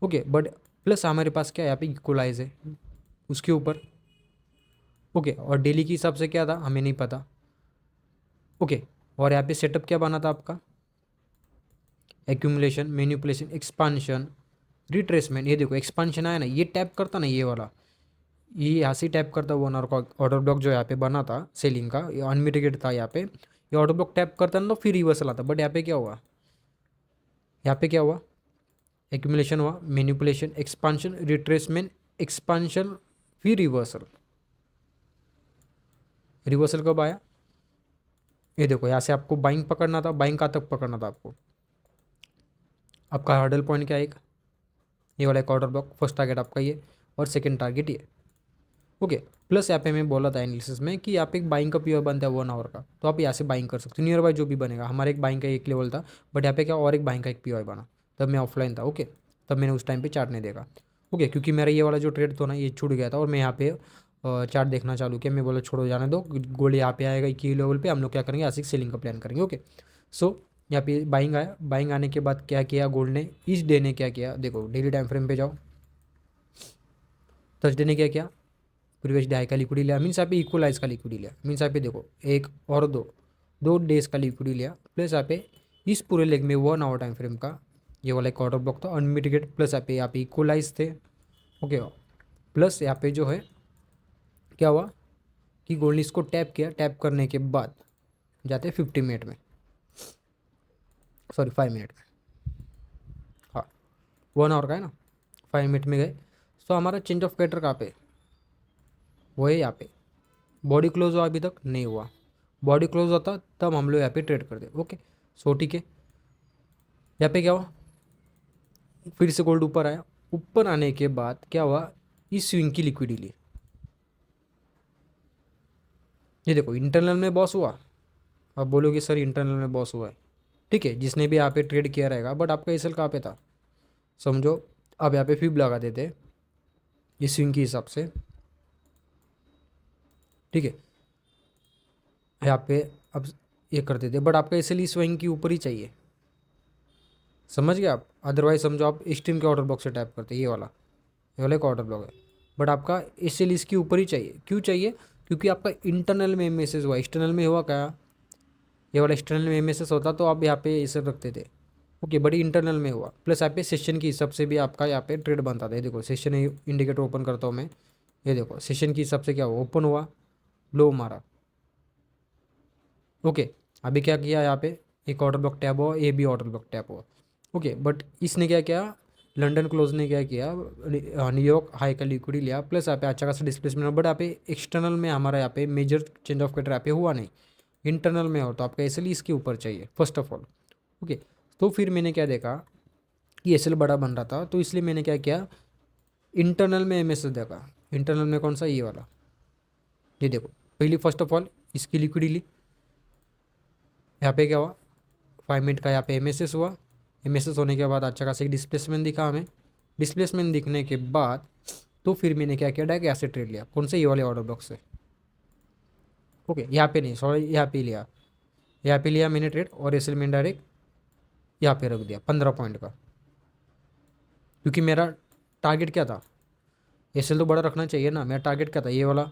ओके, बट प्लस हमारे पास क्या है, यहाँ पे इक्वलाइज है उसके ऊपर। ओके, और डेली के हिसाब से क्या था हमें नहीं पता। ओके, और यहाँ पे सेटअप क्या बना था आपका, एक्यूमुलेशन, मैनिपुलेशन, एक्सपांशन, रिट्रेसमेंट, ये देखो एक्सपांशन आया ना, ये टैप करता ना ये वाला, ये यहाँ से टैप करता 1 आवर का ऑर्डर ब्लॉक जो यहाँ पे बना था सेलिंग का, ये अनमिटिगेट था यहाँ पे, ये ऑर्डर ब्लॉक टैप करता ना तो फिर रिवर्सल आता, बट यहाँ पे क्या हुआ, यहाँ पे क्या हुआ, एक्यूमुलेशन हुआ, मैनिपुलेशन, एक्सपांशन, रिट्रेसमेंट, एक्सपांशन, फिर रिवर्सल। रिवर्सल कब आया, ये देखो यहाँ से आपको बाइंग पकड़ना था, बाइंग कहाँ तक पकड़ना था आपको, आपका हर्डल पॉइंट क्या है, एक ये वाला एक ऑर्डर ब्लॉक, फर्स्ट टारगेट आपका ये और सेकंड टारगेट ये। ओके, प्लस यहाँ पे मैं बोला था एनालिसिस में कि यहाँ पे एक बाइंग का पीओ बनता है 1 आवर का, तो आप यहाँ से बाइंग कर सकते हो नियर बाय जो भी बनेगा, हमारे एक बाइंग का एक लेवल था, बट यहाँ पे क्या और एक बाइंग का एक पीओ बना, तब मैं ऑफलाइन था। ओके, तब मैंने उस टाइम पे चार्ट नहीं देखा। ओके, क्योंकि मेरा ये वाला जो ट्रेड था ना ये छूट गया था और मैं यहाँ पे चार्ट देखना चालू किया, मैं बोला छोड़ो जाने दो, गोल्ड यहाँ पे आएगा की लेवल पे, हम लोग क्या करेंगे, ऐसे सेलिंग का प्लान करेंगे। ओके, सो यहाँ पे बाइंग आया, बाइंग आने के बाद क्या किया गोल्ड ने, इस डे ने क्या किया, देखो डेली टाइम फ्रेम पे जाओ, थर्सडे ने क्या किया, प्रीवियस डे हाई का लिक्विडी लिया, मीन्स यहाँ पे इक्वलाइज का लिक्विडी लिया, मीन्स यहाँ पे देखो एक और दो दो डेज का लिक्विडी लिया, प्लस यहाँ पे इस पूरे लेग में 1 आवर टाइम फ्रेम का ये वाला एक ऑर्डर ब्लॉक था अनमिटिगेट, प्लस यहाँ पे इक्वलाइज थे। ओके, प्लस यहाँ पे जो है क्या हुआ कि गोल्ड ने इसको टैप किया, टैप करने के बाद जाते हैं 50 मिनट में, सॉरी 5 मिनट में, हाँ 1 आवर का है ना, 5 मिनट में गए। तो हमारा चेंज ऑफ कैरेक्टर कहाँ पे, वो है यहाँ पे। बॉडी क्लोज हुआ, अभी तक नहीं हुआ, बॉडी क्लोज होता तब हम लोग यहाँ पे ट्रेड करते। ओके सो ठीक है, यहाँ पे क्या हुआ, फिर से गोल्ड ऊपर आया, ऊपर आने के बाद क्या हुआ, इस स्विंग की लिक्विडिटी ली। ये देखो इंटरनल में बॉस हुआ, आप बोलोगे सर इंटरनल में बॉस हुआ है, ठीक है, जिसने भी यहाँ पे ट्रेड किया रहेगा, बट आपका एसएल कहाँ पे था, समझो अब यहाँ पे फिब लगा देते इस स्विंग के हिसाब से, ठीक है, यहाँ पे अब ये कर देते, बट आपका एसएल इस स्विंग के ऊपर ही चाहिए, समझ गए आप। अदरवाइज समझो आप स्ट्रीम के ऑर्डर ब्लॉक से टाइप करते, ये वाला एक ऑर्डर ब्लॉक है, बट आपका एसएल इसके ऊपर ही चाहिए। क्यों चाहिए, क्योंकि आपका इंटरनल में मैसेज हुआ, एक्सटर्नल में हुआ क्या, ये वाला एक्सटर्नल में मैसेज होता तो आप यहाँ पे इसे रखते थे, ओके, बड़ी इंटरनल में हुआ, प्लस यहाँ पे सेशन की हिसाब से भी आपका यहाँ पे ट्रेड बनता था। ये देखो सेशन इंडिकेटर ओपन करता हूँ मैं, ये देखो सेशन की हिसाब से क्या हुआ, ओपन हुआ, लो मारा, ओके। अभी क्या किया यहाँ पे, एक ऑर्डर ब्लॉक टैप हुआ, A B order block tap हुआ, ओके, बट इसने क्या किया, लंदन क्लोज ने क्या किया, न्यूयॉर्क हाई का लिक्विड लिया, प्लस यहाँ पे अच्छा खासा डिस्प्लेसमेंट, बट यहाँ पे एक्सटर्नल में हमारा यहाँ पे मेजर चेंज ऑफ कैरेक्टर यहाँ पे हुआ नहीं, इंटरनल में हो तो आपका एसएल इसके ऊपर चाहिए फर्स्ट ऑफ ऑल, ओके। तो फिर मैंने क्या देखा कि एसएल बड़ा बन रहा था, तो इसलिए मैंने क्या किया, इंटरनल में एमएसएस देखा, इंटरनल में कौन सा, ये वाला, ये देखो पहली फर्स्ट ऑफ ऑल इसकी लिक्विड ली, यहाँ पे क्या हुआ, 5 मिनट का यहाँ पे एमएसएस हुआ, एमएसएस होने के बाद अच्छा खासा एक डिस्प्लेसमेंट दिखा हमें, डिस्प्लेसमेंट दिखने के बाद तो फिर मैंने क्या किया, डायरेक्ट यहाँ से ट्रेड लिया, कौन से, ये वाले ऑर्डर ब्लॉक से, ओके, यहाँ पे नहीं सॉरी, यहाँ पे लिया, यहाँ पे लिया मैंने ट्रेड, और एसएल में डायरेक्ट यहाँ पे रख दिया 15 पॉइंट का, क्योंकि मेरा टारगेट क्या था, एसएल तो बड़ा रखना चाहिए ना, मेरा टारगेट क्या था, ये वाला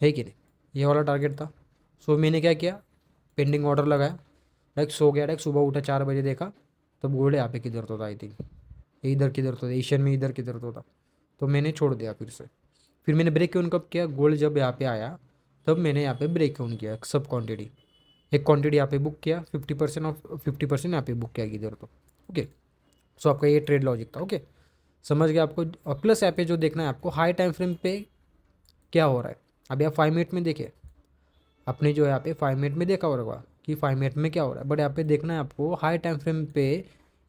है कि नहीं, ये वाला टारगेट था। सो मैंने क्या किया, पेंडिंग ऑर्डर लगाया, डायरेक्ट सो गया, डायरेक्ट सुबह उठा 4 बजे देखा, तब गोल्ड यहाँ पे किधर तो था, आई थिंक ये इधर किधर तो था, एशियन में इधर किधर तो था, तो मैंने छोड़ दिया फिर से। फिर मैंने ब्रेक ऑन कब किया, गोल्ड जब यहाँ पे आया तब मैंने यहाँ पे ब्रेक ऑन किया, सब क्वांटिटी, एक क्वांटिटी यहाँ पे बुक किया 50% और 50% यहाँ पे बुक किया किधर तो, ओके। सो आपका ये ट्रेड लॉजिक था, ओके, समझ गया आपको। और प्लस यहाँ पे जो देखना है आपको, हाई टाइम फ्रेम पे क्या हो रहा है, अभी आप 5 मिनट में देखिए, आपने जो यहाँ पे 5 मिनट में देखा होगा कि 5 मिनट में क्या हो रहा है, बट यहाँ पे देखना है आपको हाई टाइम फ्रेम पे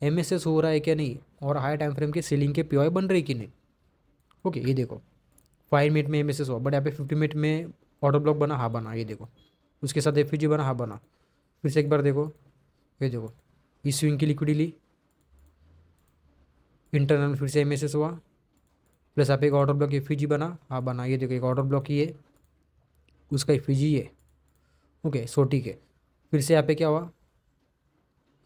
एमएसएस हो रहा है क्या नहीं, और हाई टाइम फ्रेम के सीलिंग के पीओआई बन रही कि नहीं, ओके। ये देखो 5 मिनट में एमएसएस हुआ, बट यहाँ पे 50 मिनट में ऑर्डर ब्लॉक बना, हाँ बना, ये देखो उसके साथ एफयूजी बना, हाँ बना, फिर से एक बार देखो, ये देखो इस स्विंग की लिक्विडिटी ली, इंटरनल फिर से एमएसएस हुआ, प्लस यहाँ पे एक ऑर्डर ब्लॉक एफयूजी बना, हाँ बना, ये देखो एक ऑर्डर ब्लॉक ही है, उसका एफयूजी है, ओके। सो ठीक है, फिर से यहाँ पे क्या हुआ,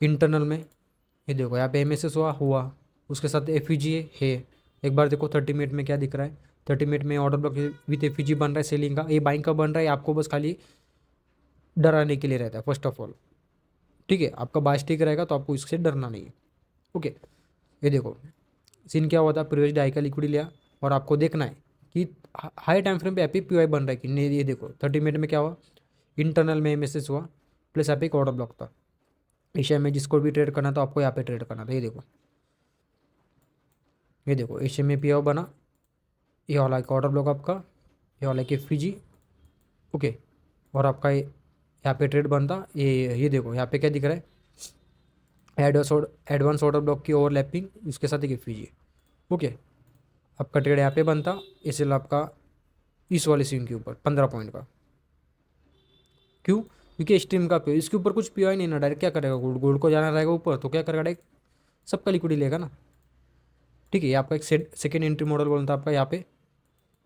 इंटरनल में ये देखो यहाँ पे एमएसएस हुआ, उसके साथ एफयूजी है, एक बार देखो 30 मिनट में क्या दिख रहा है, 30 मिनट में ऑर्डर ब्लॉक विथ एफयूजी बन रहा है, सेलिंग का, ये बाइंग का बन रहा है, आपको बस खाली डराने के लिए रहता है फर्स्ट ऑफ ऑल, ठीक है, आपका बाय स्टिक रहेगा तो आपको इससे डरना नहीं है, ओके। ये देखो सीन क्या हुआ था, प्रीवियस डाई का लिक्विड लिया, और आपको देखना है कि हाई टाइम फ्रेम पे एपी पीवाई बन रहा है कि नहीं, ये देखो 30 मिनट में क्या हुआ, इंटरनल में एमएसएस हुआ, प्लस यहाँ पे एक ऑर्डर ब्लॉक था, एशिया में जिसको भी ट्रेड करना था आपको यहाँ पे ट्रेड करना था, ये देखो एशिया में पी बना, ये वाला एक ऑर्डर ब्लॉक आपका, ये वाला एक एफपीजी, ओके, और आपका यहाँ पे ट्रेड बनता, ये देखो यहाँ पे क्या दिख रहा है, एडवांस ऑर्डर ब्लॉक की ओवरलैपिंग, उसके साथ एक एफपीजी, ओके। आपका ट्रेड यहाँ पे बनता, इसलिए आपका इस वाले स्विंग के ऊपर 15 पॉइंट का, क्यों, क्योंकि स्ट्रीम का पे इसके ऊपर कुछ पीओ नहीं ना, डायरेक्ट क्या करेगा, गोल्ड गोल्ड को जाना रहेगा ऊपर तो क्या करेगा, डायरेक्ट सबका लिक्विड लेगा ना, ठीक है। ये आपका एक सेकेंड एंट्री मॉडल बोलता आपका, यहाँ पे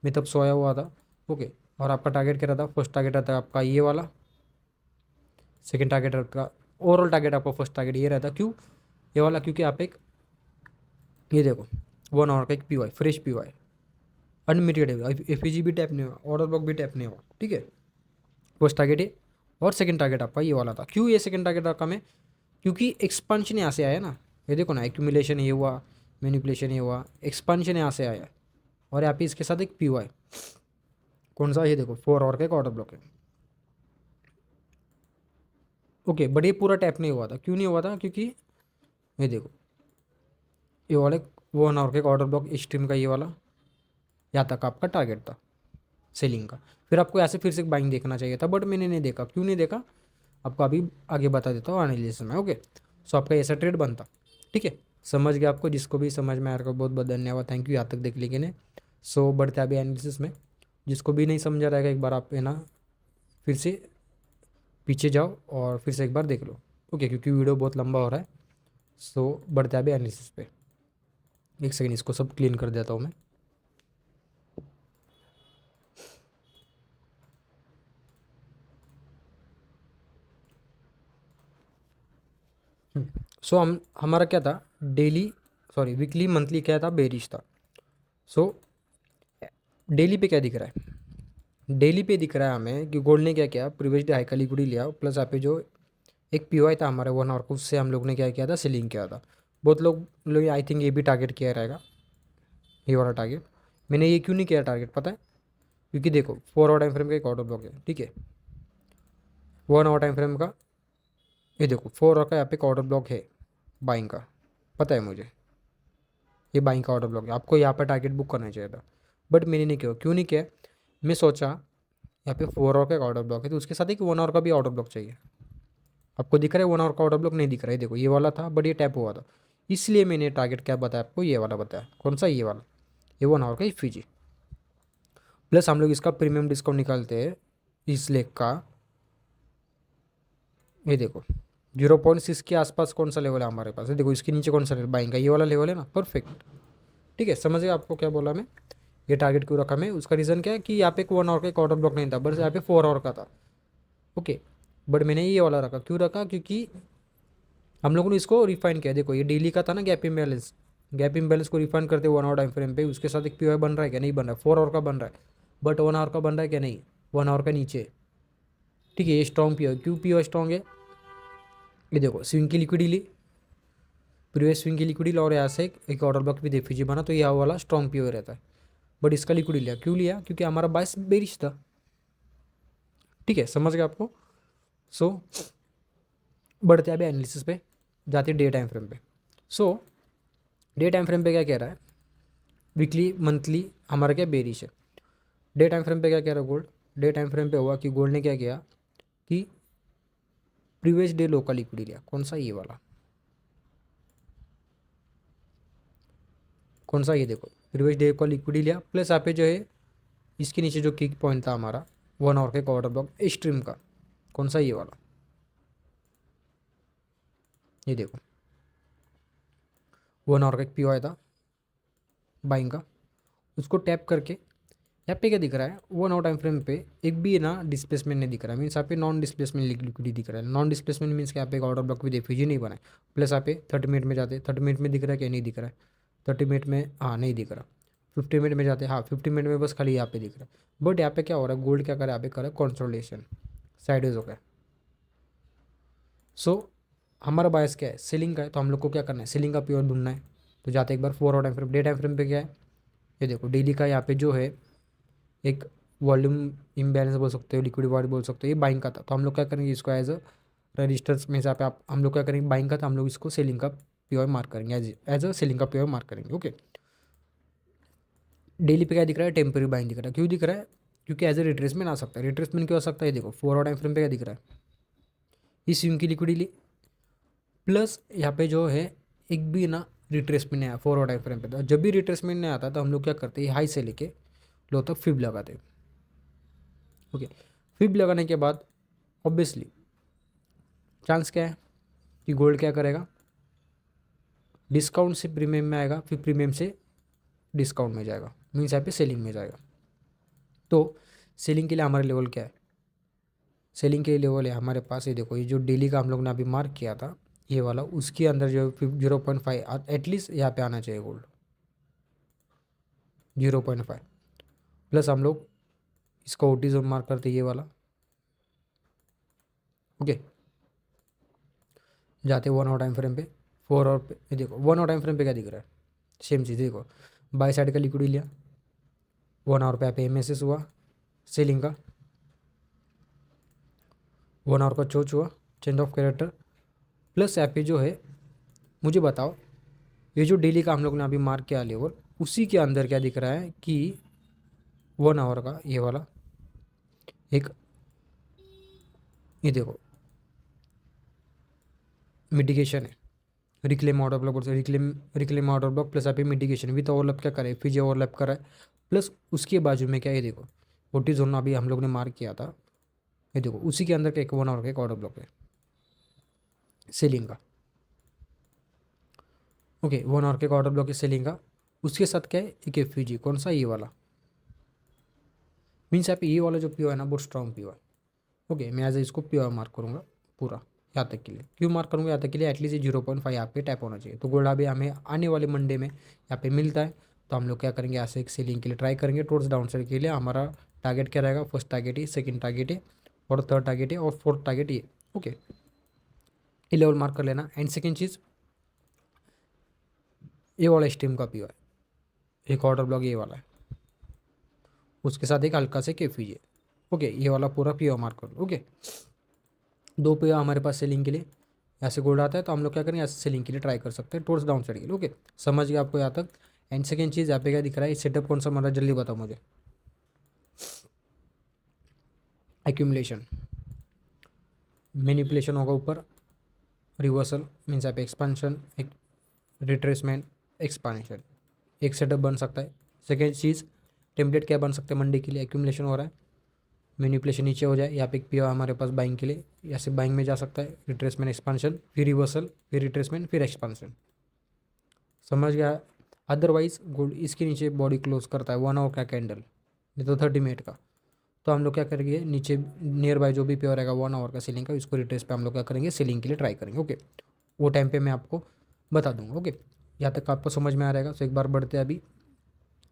मैं तब सोया हुआ था, ओके। और आपका टारगेट क्या रहता, फर्स्ट टारगेट रहता है आपका ये वाला, सेकेंड टारगेट आपका, ओवरऑल टारगेट आपका फर्स्ट टारगेट ये रहता, क्यों ये वाला, क्योंकि आप एक ये देखो 1 आवर का एक पीवाई फ्रेश पीवाई अनलिमिटेड है, एफईजी भी टैप नहीं हुआ, ऑर्डर ब्लॉक भी टैप नहीं हुआ, ठीक है। फर्स्ट टारगेट है, और सेकंड टारगेट आपका ये वाला था, क्यों ये सेकंड टारगेट रखा मैं, क्योंकि एक्सपांशन यहाँ से आया ना, ये देखो ना एक्यूमुलेशन ये हुआ, मैनिपुलेशन ये हुआ, एक्सपांशन यहाँ से आया, और यहाँ पे इसके साथ एक पीवाई, कौन सा, ये देखो 4 आवर का एक ऑर्डर ब्लॉक है। ओके, बट ये पूरा टैप नहीं हुआ था, क्यों नहीं हुआ था, क्योंकि ये देखो ये वाले 1 आवर का एक ऑर्डर ब्लॉक स्ट्रीम का, ये वाला यहाँ तक आपका टारगेट था सेलिंग का। फिर आपको ऐसे फिर से बाइंग देखना चाहिए था, बट मैंने नहीं देखा, क्यों नहीं देखा आपको अभी आगे बता देता हूँ एनालिसिस में। ओके, सो आपका ऐसा ट्रेड बनता। ठीक है, समझ गया आपको, जिसको भी समझ में आ रहा है बहुत बहुत धन्यवाद, थैंक यू यहाँ तक देख लेकिन ने। सो बढ़ते अभी एनालिसिस में, जिसको भी नहीं समझा रहेगा एक बार आप है ना फिर से पीछे जाओ और फिर से एक बार देख लो। ओके, क्योंकि वीडियो बहुत लंबा हो रहा है। सो बढ़ते अभी एनालिसिस पे। एक सेकेंड, इसको सब क्लीन कर देता हूँ मैं। सो हम हमारा क्या था, डेली सॉरी वीकली मंथली क्या था, बेरिश था। सो डेली पे क्या दिख रहा है, डेली पे दिख रहा है हमें कि गोल्ड ने क्या किया, प्रीवियस डे हाई का लिक्विडी लिया, प्लस यहाँ पे जो एक पीओआई था हमारे 1 आवर को, उससे हम लोग ने क्या किया था, सेलिंग किया था। बहुत लोग आई थिंक ये भी टारगेट किया रहेगा, ये वाला टारगेट। मैंने ये क्यों नहीं किया टारगेट पता है, क्योंकि देखो 4 आवर टाइम फ्रेम का एक ऑर्डर ब्लॉक है, ठीक है, 1 आवर टाइम फ्रेम का, ये देखो 4 आवर का यहाँ पे एक ऑर्डर ब्लॉक है बाइंग का, पता है मुझे ये बाइंग का ऑर्डर ब्लॉक है, आपको यहाँ पर टारगेट बुक करना चाहिए था, बट मैंने नहीं किया। क्यों नहीं किया, मैं सोचा यहाँ पे 4 आवर का एक ऑर्डर ब्लॉक है, तो उसके साथ एक 1 आवर का भी ऑर्डर ब्लॉक चाहिए। आपको दिख रहा है 1 आवर का ऑर्डर ब्लॉक, नहीं दिख रहा है, देखो ये वाला था बट ये टैप हुआ था, इसलिए मैंने टारगेट क्या बताया आपको, ये वाला बताया। कौन सा, ये वाला, ये 1 आवर का एफईजी। प्लस हम लोग इसका प्रीमियम डिस्काउंट निकालते हैं इस लेग का, ये देखो 0.6 के आसपास कौन सा लेवल है हमारे पास, देखो इसके नीचे कौन सा लेवल बाइंग का, ये वाला लेवल है ना, परफेक्ट। ठीक है, समझ गए आपको क्या बोला मैं, ये टारगेट क्यों रखा मैं, उसका रीज़न क्या है कि यहाँ पे एक 1 आवर का एक ऑर्डर ब्लॉक नहीं था, बस यहाँ पे 4 आवर का था। ओके, बट मैंने ये वाला रखा, क्यों रखा, क्योंकि हम लोगों ने इसको रिफाइन किया। देखो ये डेली का था ना गैप इम्बैलेंस, गैप इम्बैलेंस को रिफाइन करते 1 आवर टाइम फ्रेम पे, उसके साथ एक पीओआई बन रहा है क्या, नहीं बन रहा है, 4 आवर का बन रहा है, बट 1 आवर का बन रहा है क्या, नहीं, 1 आवर का नीचे। ठीक है, ये स्ट्रॉन्ग पीओ, क्यों पीओ स्ट्रॉन्ग है, ये देखो स्विंग की लिक्विडी ली, प्रीवियस स्विंग की लिक्विडी ली, और यहाँ से एक ऑर्डर ब्लॉक भी देखिए बना, तो यह वाला स्ट्रॉन्ग पीओ रहता है, बट इसका लिक्विडी लिया, क्यों लिया, क्योंकि हमारा बायस बेरिश था। ठीक है, समझ गए आपको। सो बढ़ते अभी एनालिसिस पे, जाते डे टाइम फ्रेम पे। सो डे टाइम फ्रेम पे क्या कह रहा है, वीकली मंथली हमारा क्या बेरिश है। डे टाइम फ्रेम पे क्या कह रहा है गोल्ड, डे टाइम फ्रेम पे हुआ कि गोल्ड ने क्या किया कि प्रीवियस डे लो का लिक्विडी लिया, कौन सा, ये वाला, कौन सा, ये देखो प्रीवियस डे का लिक्विडी लिया, प्लस यहाँ पे जो है इसके नीचे जो किक पॉइंट था हमारा 1 आवर के ऑर्डर ब्लॉक स्ट्रीम का, कौन सा, ये वाला, ये देखो 1 आवर का एक पी था बाइंग का, उसको टैप करके यहाँ पे क्या दिख रहा है, 1 आवर टाइम फ्रेम पे एक भी ना डिस्प्लेसमेंट नहीं दिख रहा है, मीन्स यहाँ पे नॉन डिस्प्लेसमेंट लिक्विडिटी दिख रहा है। नॉन डिस्प्लेसमेंट मीन्स कि यहाँ पे एक ऑर्डर ब्लॉक भी देखिए नहीं बना है, प्लस यहाँ पे 30 मिनट में जाते, 30 मिनट में दिख रहा है क्या, नहीं दिख रहा है, 30 मिनट में हाँ नहीं दिख रहा, 50 मिनट में जाते, हाँ 50 मिनट में बस खाली यहाँ पे दिख रहा है। बट यहाँ पे क्या हो रहा है, गोल्ड क्या कर रहा है, यहाँ पे कर रहा है कॉन्सोलिडेशन, साइडवेज हो गया। सो हमारा बायस क्या है, सेलिंग का है, तो हम लोग को क्या करना है, सेलिंग का प्योर ढूंढना है। तो जाते एक बार 4 hour time frame, day time frame पे क्या है, ये देखो डेली का यहाँ पे जो है एक वॉल्यूम इम्बैलेंस बोल सकते हो, लिक्विड वॉल्यूम बोल सकते हो, ये बाइंग का था, तो हम लोग क्या करेंगे इसको एज अ रजिस्टर्स में, यहाँ पे आप हम लोग क्या करेंगे, बाइंग का था, हम लोग इसको सेलिंग का प्योर मार्क करेंगे, एज अ सेलिंग का प्योर मार्क करेंगे। ओके, डेली पे क्या दिख रहा है, टेम्पररी बाइंग दिख रहा है, क्यों दिख रहा है, क्योंकि एज अ रिट्रेसमेंट आ सकता है। रिट्रेसमेंट क्यों आ सकता है, देखो 4 आवर टाइम फ्रेम पे क्या दिख रहा है, इस स्विंग की लिक्विडी ली, प्लस यहाँ पे जो है एक भी ना रिट्रेसमेंट नहीं आया 4 आवर टाइम फ्रेम पे, तो जब भी रिट्रेसमेंट नहीं आता तो हम लोग क्या करते हैं, हाई से लेके लो तक फिब लगाते हैं। ओके, फिब लगाने के बाद ऑब्वियसली चांस क्या है कि गोल्ड क्या करेगा, डिस्काउंट से प्रीमियम में आएगा, फिर प्रीमियम से डिस्काउंट में जाएगा, मीन्स यहाँ पे सेलिंग में जाएगा। तो सेलिंग के लिए हमारे लेवल क्या है, सेलिंग के लिए लेवल है हमारे पास, ये देखो ये जो डेली का हम लोग ने अभी मार्क किया था ये वाला, उसके अंदर जो 0.5 एटलीस्ट यहाँ पे आना चाहिए गोल्ड, 0.5, प्लस हम लोग इसका ओटी जोन मार्क करते ये वाला। ओके, जाते 1 आवर टाइम फ्रेम पे, 4 आवर पे, ये देखो 1 आवर टाइम फ्रेम पे क्या दिख रहा है, सेम चीज़ देखो, बाई साइड का लिक्विड लिया, 1 आवर पे यहाँ पे एम हुआ, सेलिंग का 1 आवर का चोच हुआ, चेंज ऑफ कैरेक्टर। प्लस यहाँ पे जो है मुझे बताओ, ये जो डेली का हम लोग ने अभी मार्क किया लेवल, उसी के अंदर क्या दिख रहा है कि 1 आवर का ये वाला एक, ये देखो मिटिगेशन है, रिक्लेम ऑर्डर ब्लॉक बोलते हैं, रिक्लेम ऑर्डर ब्लॉक प्लस आप मिटिगेशन विद ओवरलैप क्या करे, फिर ओवरलैप कर रहा है। प्लस उसके बाजू में क्या है, ये देखो फोर्टी जोन अभी हम लोग ने मार्क किया था, ये देखो उसी के अंदर का एक 1 आवर का एक ऑर्डर ब्लॉक है सेलिंग का। ओके 1 आवर का एक ऑर्डर ब्लॉक है सेलिंग का। उसके साथ क्या है, एक एफ, कौन सा, ये वाला। मीन्स यहाँ पे ये वाला जो पी है ना बहुत स्ट्रॉन्ग पी है। ओके मैं एज इसको पी मार्क करूँगा पूरा यहाँ तक के लिए। क्यों मार्क करूँगा यहाँ तक के लिए, एटलीस्ट 0.5 यहाँ पे टैप होना चाहिए। तो गोल्ड अभी हमें आने वाले मंडे में यहाँ पे मिलता है, तो हम लोग क्या करेंगे, यहाँ से एक सेलिंग के लिए ट्राई करेंगे टूवर्ड्स डाउन साइड के लिए। हमारा टारगेट क्या रहेगा, फर्स्ट टारगेट ये, सेकंड टारगेट है, और थर्ड टारगेट है, और फोर्थ टारगेट ये। ओके ये लेवल मार्क कर लेना। एंड सेकेंड चीज़, ये वाला स्टीम का पी है, एक ऑर्डर ब्लॉक ये वाला है, उसके साथ एक हल्का से केफी है। ओके ये वाला पूरा पी मार्क कर लो। ओके दो पे हमारे पास सेलिंग के लिए, ऐसे गोल्ड आता है तो हम लोग क्या करेंगे, ऐसे सेलिंग के लिए ट्राई कर सकते हैं टूवर्ड्स डाउन साइड के लिए। ओके समझ गया आपको यहाँ तक। एंड सेकेंड चीज़ यहाँ पे क्या दिख रहा है, सेटअप कौन सा मारा, जल्दी बताओ मुझे। एक्यूमुलेशन, मैनिपुलेशन होगा ऊपर, रिवर्सल मीन्स यहाँ पे एक्सपांशन, एक रिट्रेसमेंट, एक्सपांशन, एक सेटअप बन सकता है। सेकेंड चीज़ टेम्पलेट क्या बन सकते हैं मंडे के लिए, एक्यूमुलेशन हो रहा है, मैनिपुलेशन नीचे हो जाए, यहाँ पे एक पी हमारे पास बाइंग के लिए, या से बाइंग में जा सकता है, रिट्रेसमेंट एक्सपांशन, फिर रिवर्सल, फिर रिट्रेसमेंट, फिर एक्सपांशन। समझ गया। अदरवाइज गोल्ड इसके नीचे बॉडी क्लोज करता है 1 आवर का कैंडल, नहीं तो 30 मिनट का। तो हम लोग क्या करेंगे, नीचे नियर बाय जो भी प्योर रहेगा 1 आवर का सीलिंग का, इसको रिट्रेस पे हम लोग क्या करेंगे, सीलिंग के लिए ट्राई करेंगे। ओके वो टाइम पे मैं आपको बता दूंगा। ओके यहाँ तक आपको समझ में आ रहेगा। तो एक बार बढ़ते हैं अभी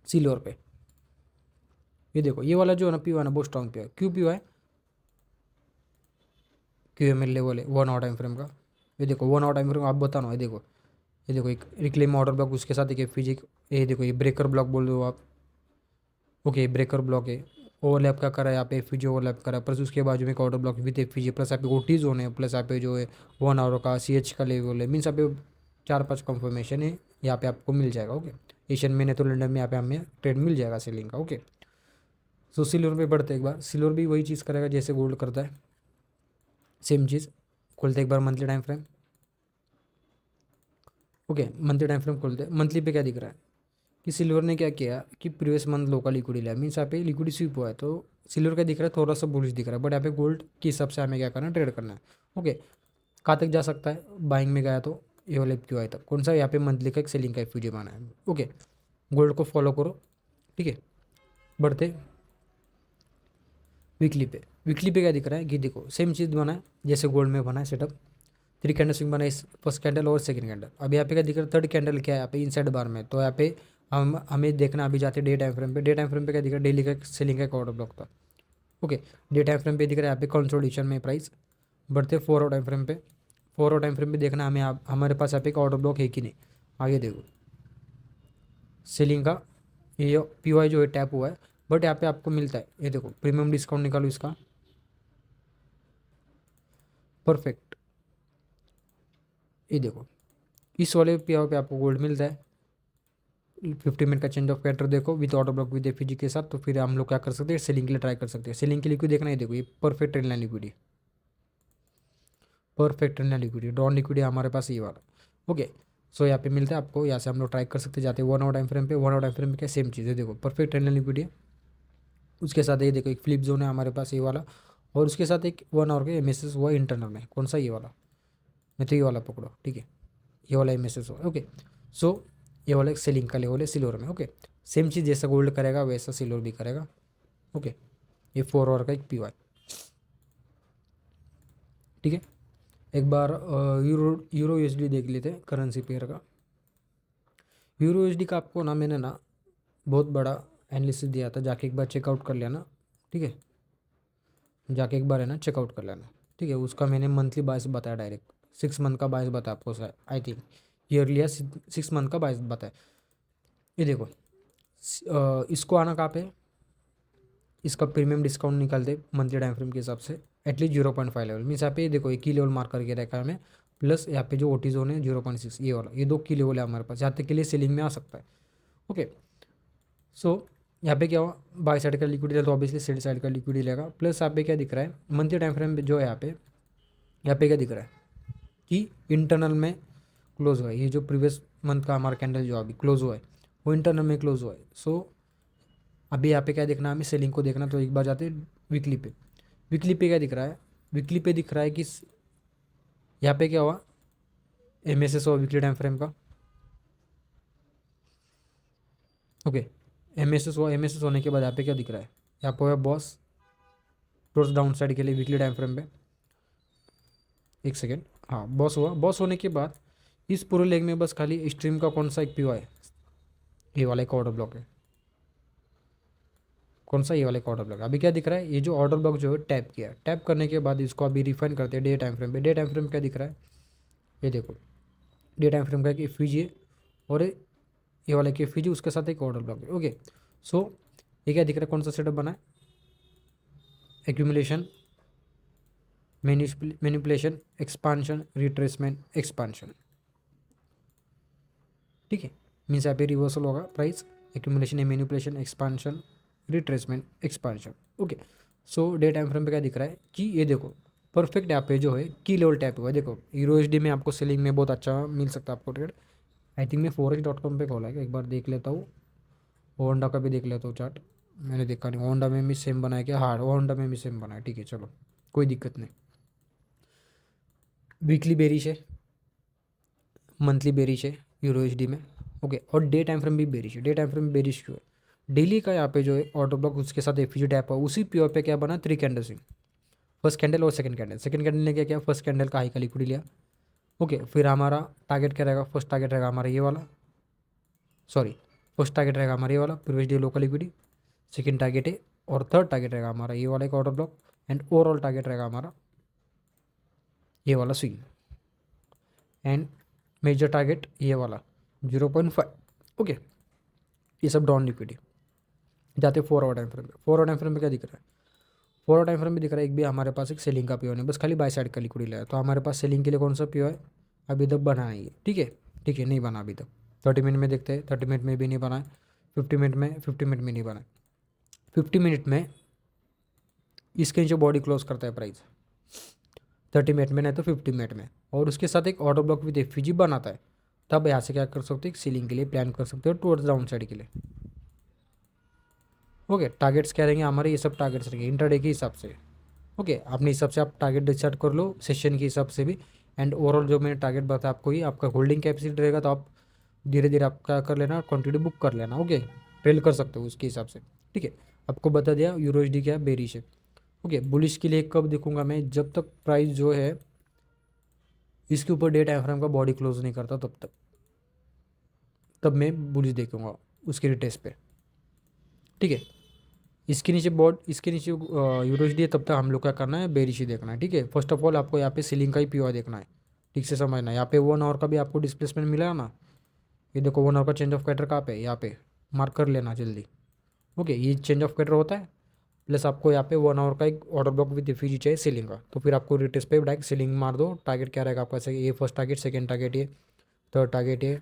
सिल्वर पे। ये देखो ये वाला जो है ना पी है ना बहुत स्ट्रॉन्ग पी है। क्यों पी है, क्यू एम एल लेवल है 1 आवर टाइम फ्रेम का। ये देखो 1 आवर टाइम फ्रेम आप बताना, ये देखो एक रिक्लेम ऑर्डर ब्लॉक, उसके साथ एक फिजिक, ये देखो ये ब्रेकर ब्लॉक बोल दो आप। ओके ब्रेकर ब्लॉक है, ओवरलैप का करा है यहाँ पे, एफ ओवरलैप करा है, प्लस उसके बाजू में एक order block with F, plus यहाँ पे ओ टी जोन है, प्लस यहाँ पे जो है 1 आवर का सी एच का लेवल है। मीन्स यहाँ पे 4-5 कंफर्मेशन है यहाँ पे आपको मिल जाएगा। ओके एशियन में नहीं तो लंडन में यहाँ पे हमें ट्रेड मिल जाएगा सेलिंग का। ओके सो सिल्वर पे बढ़ते एक बार। सिल्वर भी वही चीज़ करेगा जैसे गोल्ड करता है, सेम चीज़। खोलते एक बार monthly time frame. Okay monthly time frame खोलते हैं। मंथली पे क्या दिख रहा है कि सिल्वर ने क्या किया कि प्रीवियस मंथ लो का लिक्विड लिया, मीन्स यहाँ पे लिक्विड स्वीप हुआ है। तो सिल्वर का दिख रहा है थोड़ा सा बुलिश दिख रहा है, बट यहाँ पे गोल्ड के हिसाब से हमें क्या करना है, ट्रेड करना है। ओके कहाँ तक जा सकता है, बाइंग में गया तो ये वाला क्यू आई तक, कौन सा यहाँ पे मंथली का एक सेलिंग का एफ बना है। ओके गोल्ड को फॉलो करो, ठीक है। बढ़ते वीकली पे। वीकली पे क्या दिख रहा है कि देखो सेम चीज़ बना है जैसे गोल्ड में बना है सेटअप। 3 कैंडल स्विंग बना है, फर्स्ट कैंडल और सेकंड कैंडल। अब यहाँ पे क्या दिख रहा है, थर्ड कैंडल क्या है यहाँ पे इनसाइड बार में। तो यहाँ पे हमें देखना, अभी जाते डे टाइम फ्रेम पे। डे टाइम फ्रेम पे क्या दिख रहा है, डेली का सेलिंग का एक ऑर्डर ब्लॉक था। ओके डे टाइम फ्रेम पे दिख रहा है यहाँ पे कंसोलिडेशन में प्राइस। बढ़ते 4 आवर टाइम फ्रेम पे। 4 आवर टाइम फ्रेम पे देखना हमें, हमारे पास यहाँ पे एक ऑर्डर ब्लॉक है कि नहीं। आगे देखो सेलिंग का ये पी वाई जो है टैप हुआ है, बट यहाँ पे आपको मिलता है, ये देखो प्रीमियम डिस्काउंट निकालो इसका, परफेक्ट। ये देखो इस वाले पे आपको गोल्ड मिलता है। 50 मिनट का चेंज ऑफ कैरेक्टर देखो with order block with effigy के साथ। तो फिर हम लोग क्या कर सकते हैं, सेलिंग के लिए ट्राई कर सकते हैं। सेलिंग के लिए क्यों देखना है, देखो ये perfect trend line liquid, perfect trend line liquid, डॉन लिक्विड हमारे पास ये वाला। ओके सो यहाँ पे मिलता है आपको, यहाँ से हम लोग ट्राई कर सकते जाते हैं 1 आवर टाइम फ्रेम पे। 1 आवर टाइम फ्रेम पे क्या सेम चीज़ है, देखो परफेक्ट ट्रेंड लाइन लिक्विड है। उसके साथ ये देखो एक फ्लिप जोन है हमारे पास ये वाला, और उसके साथ एक 1 आवर का एम एस एस हुआ इंटरनल में, कौन सा ये वाला, नहीं तो ये वाला पकड़ो, ठीक है ये वाला एम एस एस हुआ। ओके सो ये वाला एक सेलिंग का लेवल है सिल्वर में। ओके सेम चीज़ जैसा गोल्ड करेगा वैसा सिल्वर भी करेगा। ओके ये 4 आवर का एक पी वाई, ठीक है। एक बार यूरो यूएसडी देख लेते हैं, करेंसी पेयर का। यूरो यूएसडी का आपको ना मैंने ना बहुत बड़ा एनालिसिस दिया था, जाके एक बार चेकआउट कर लेना, ठीक है। जाके एक बार है ना चेकआउट कर लेना, ठीक है। उसका मैंने मंथली बायस बताया, डायरेक्ट 6 मंथ का बायस बताया आपको, आई थिंक ईयरली या 6 मंथ का बायस बताया। ये देखो इसको आना कहाँ पे, इसका प्रीमियम डिस्काउंट निकालते मंथली टाइम फ्रेम के हिसाब से एटलीस्ट 0.5 लेवल मीन्स यहाँ पे देखो एक की लेवल मार्क करके रखा है हमें, प्लस यहाँ पे जो ओटी जोन है 0.6 ये वाला, ये 2 की लेवल है हमारे पास, यहाँ तक के लिए सेलिंग में आ सकता है। ओके, सो यहाँ पे क्या हुआ, बाई साइड का लिक्विडिटी तो ऑब्वियसली सेल साइड का लिक्विडिटी लेगा, प्लस यहाँ पे क्या दिख रहा है मंथली टाइम फ्रेम जो है यहाँ पे क्या दिख रहा है कि इंटरनल में क्लोज हुआ है, ये जो प्रीवियस मंथ का हमारा कैंडल जो अभी क्लोज हुआ है वो इंटरनल में क्लोज हुआ है। सो अभी यहाँ पे क्या देखना है हमें, सेलिंग को देखना, तो एक बार जाते हैं वीकली पे। वीकली पे क्या दिख रहा है, वीकली पे दिख रहा है कि यहाँ पे क्या हुआ, एमएसएस हुआ वीकली टाइम फ्रेम का। ओके, एमएसएस हुआ, एमएसएस होने के बाद यहाँ पे क्या दिख रहा है, यहाँ पे हुआ बॉस टोर्स डाउन साइड के लिए वीकली टाइम फ्रेम पे। एक सेकेंड, हाँ बॉस हुआ, बॉस होने के बाद इस पूरे लेग में बस खाली स्ट्रीम का कौन सा एक पीओ है, ये वाला एक ऑर्डर ब्लॉक है, कौन सा, ये वाले का ऑर्डर ब्लॉक। अभी क्या दिख रहा है, ये जो ऑर्डर ब्लॉक जो है टैप किया, टैप करने के बाद इसको अभी रिफाइन करते हैं डे टाइम फ्रेम पे। डे टाइम फ्रेम क्या दिख रहा है, ये देखो डे टाइम फ्रेम का एक एफवीजी और ये वाला एक एफवीजी, उसके साथ एक ऑर्डर ब्लॉक है। ओके, सो ये क्या दिख रहा है, कौन सा सेटअप बना है, accumulation, manipulation, expansion, retracement, expansion. ठीक है, मीन्स यहाँ पे रिवर्सल होगा price, accumulation, manipulation, expansion, retracement, expansion. Okay, so day time frame पे क्या दिख रहा है कि ये देखो परफेक्ट यहाँ पे जो है की लेवल टैप हुआ है। देखो यूरोएसडी में आपको सेलिंग में बहुत अच्छा मिल सकता है आपको ट्रेड। आई थिंक मैं forex.com पे खोला है, एक बार देख लेता हूँ, होंडा का भी देख लेता हूँ चार्ट, मैंने देखा नहीं होंडा में भी सेम बना है क्या, हाँ होंडा में भी सेम बना है, ठीक है चलो कोई दिक्कत नहीं। वीकली बेरिश है, मंथली बेरिश है यूरोएसडी में। ओके, और डे टाइम फ्रेम भी बेरिश है। डे टाइम फ्रेम बेरिश क्यों है, डेली का यहाँ पे जो है ऑर्डर ब्लॉक उसके साथ एफीजी टैप हुआ, उसी प्योर पे क्या बना 3 कैंडल सिंह, फर्स्ट कैंडल और सेकंड कैंडल। सेकंड कैंडल ने क्या किया, फर्स्ट कैंडल का हाई का लिक्विड लिया। ओके, फिर हमारा टारगेट क्या रहेगा, फर्स्ट टारगेट रहेगा हमारा ये वाला, सॉरी फर्स्ट टारगेट रहेगा हमारा ये वाला previous day local liquidity, second target है और थर्ड टारगेट रहेगा हमारा ये वाला एक order block, and overall target रहेगा हमारा ये वाला स्विंग, एंड मेजर टारगेट ये वाला 0.5। ओके, ये सब डॉन लिक्विडिटी जाते 4 आवर टाइम फ्रेम पे। 4 आवर टाइम फ्रेम में क्या दिख रहा है, 4 आवर टाइम फ्रेम में दिख रहा है एक भी हमारे पास एक सेलिंग का पीओ नहीं, बस खाली बाय साइड का लिक्विड है। तो हमारे पास सेलिंग के लिए कौन सा पीओ है, अभी तक बना है ये, ठीक है, ठीक है नहीं बना अभी तक। 30 मिनट में देखते हैं, 30 मिनट में भी नहीं बना है, 50 मिनट में, 50 मिनट में नहीं बना है। 50 मिनट में इसके नीचे बॉडी क्लोज करता है प्राइस, 30 मिनट में नहीं तो 50 मिनट में, और उसके साथ एक ऑर्डर ब्लॉक विद एफवीजी बनाता है। तब यहाँ से क्या कर सकते हो, एक सीलिंग के लिए प्लान कर सकते हो टुवर्ड्स डाउन साइड के लिए। ओके, टारगेट्स क्या रहेंगे हमारे, ये सब टारगेट्स रहेंगे इंटरडे के हिसाब से। ओके, अपने हिसाब से आप टारगेट डिसाइड कर लो सेशन के हिसाब से भी, एंड ओवरऑल जो मैंने टारगेट बताया आपको, ही आपका होल्डिंग कैपेसिटी रहेगा, तो आप धीरे धीरे आप क्या कर लेना, क्वांटिटी बुक कर लेना। ओके, ट्रेल कर सकते हो उसके हिसाब से, ठीक है। आपको बता दिया यूरोएसडी क्या बेरिश है। ओके, बुलिश के लिए कब देखूंगा मैं, जब तक प्राइस जो है इसके ऊपर डे टाइम फ्रेम का बॉडी क्लोज नहीं करता तब तक, तब मैं बुलिश देखूंगा उसके रिटेस्ट पे, ठीक है। इसके नीचे बोर्ड, इसके नीचे यूरोएसडी है, तब तक हम लोग क्या करना है, बेरिश ही देखना है, ठीक है। फर्स्ट ऑफ ऑल आपको यहाँ पे सीलिंग का ही पीओ देखना है, ठीक से समझना। यहाँ पे 1 आवर का भी आपको डिस्प्लेसमेंट मिला है ना, ये देखो 1 आवर का चेंज ऑफ कैटर कहाँ पे, यहाँ पे मार्क कर लेना जल्दी। ओके, ये चेंज ऑफ कैटर होता है, प्लस आपको यहाँ पे 1 आवर का एक ऑर्डर ब्लॉक विद एफवीजी चाहिए सीलिंग का, तो फिर आपको रिटेस्ट पे डायरेक्ट सीलिंग मार दो। टारगेट क्या रहेगा आपका, ये फर्स्ट टारगेट, सेकंड टारगेट ये, थर्ड टारगेट ये,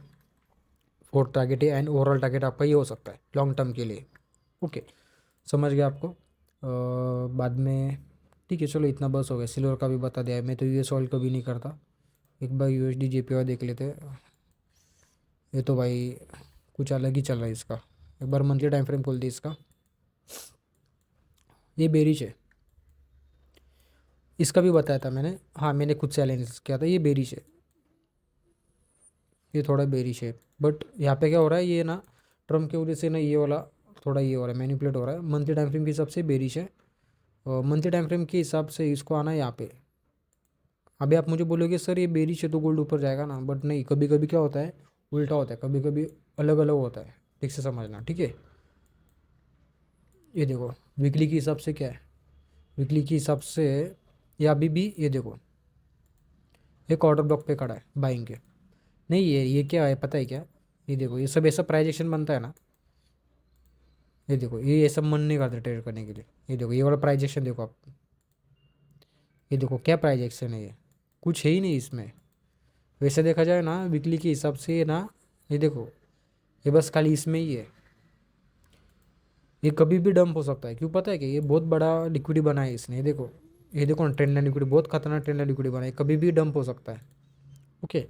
फोर्थ टारगेट ये, एंड ओवरऑल टारगेट आपका ये हो सकता है लॉन्ग टर्म के लिए। ओके, समझ गया आपको। बाद में ठीक है, चलो इतना बस हो गया, सिल्वर का भी बता दिया है। मैं तो यूएस ऑयल कभी नहीं करता, एक बार यूएसडी जेपीवाई देख लेते हैं। ये तो भाई कुछ अलग ही चल रहा है इसका, एक बार मंथली टाइम फ्रेम खोल दी इसका, ये बेरिश है, इसका भी बताया था मैंने, हाँ मैंने खुद से एनालिसिस किया था, ये बेरिश है, ये थोड़ा बेरिश है। बट यहाँ पे क्या हो रहा है, ये ना ट्रम्प की वजह से ना ये वाला थोड़ा ये हो रहा है, मैनिपुलेट हो रहा है। मंथली टाइम फ्रेम के हिसाब से बेरिश है, और मंथली टाइम फ्रेम के हिसाब से इसको आना है यहाँ पे। अभी आप मुझे बोलोगे सर ये बेरिश है तो गोल्ड ऊपर जाएगा ना, बट नहीं, कभी कभी क्या होता है उल्टा होता है, कभी कभी अलग अलग होता है, ठीक से समझना, ठीक है। ये देखो वीकली के हिसाब से क्या है, वीकली के हिसाब से या अभी भी ये देखो एक ऑर्डर ब्लॉक पे खड़ा है बाइंग के। नहीं ये क्या है पता है क्या, ये देखो ये सब ऐसा प्राइस एक्शन बनता है ना, ये देखो, ये सब मन नहीं करता ट्रेड करने के लिए। ये देखो, ये वाला प्राइस एक्शन देखो आप, ये देखो क्या प्राइस एक्शन है, ये कुछ है ही नहीं इसमें। वैसे देखा जाए ना वीकली के हिसाब से ना, ये देखो, ये बस खाली इसमें ही है। ये कभी भी डंप हो सकता है, क्यों पता है कि ये बहुत बड़ा लिक्विड बना है इसने। ये देखो, ये देखो ना, ट्रेंड लाइन लिक्विड, बहुत खतरनाक ट्रेंड लाइन लिक्विड बना है, कभी भी डंप हो सकता है। ओके,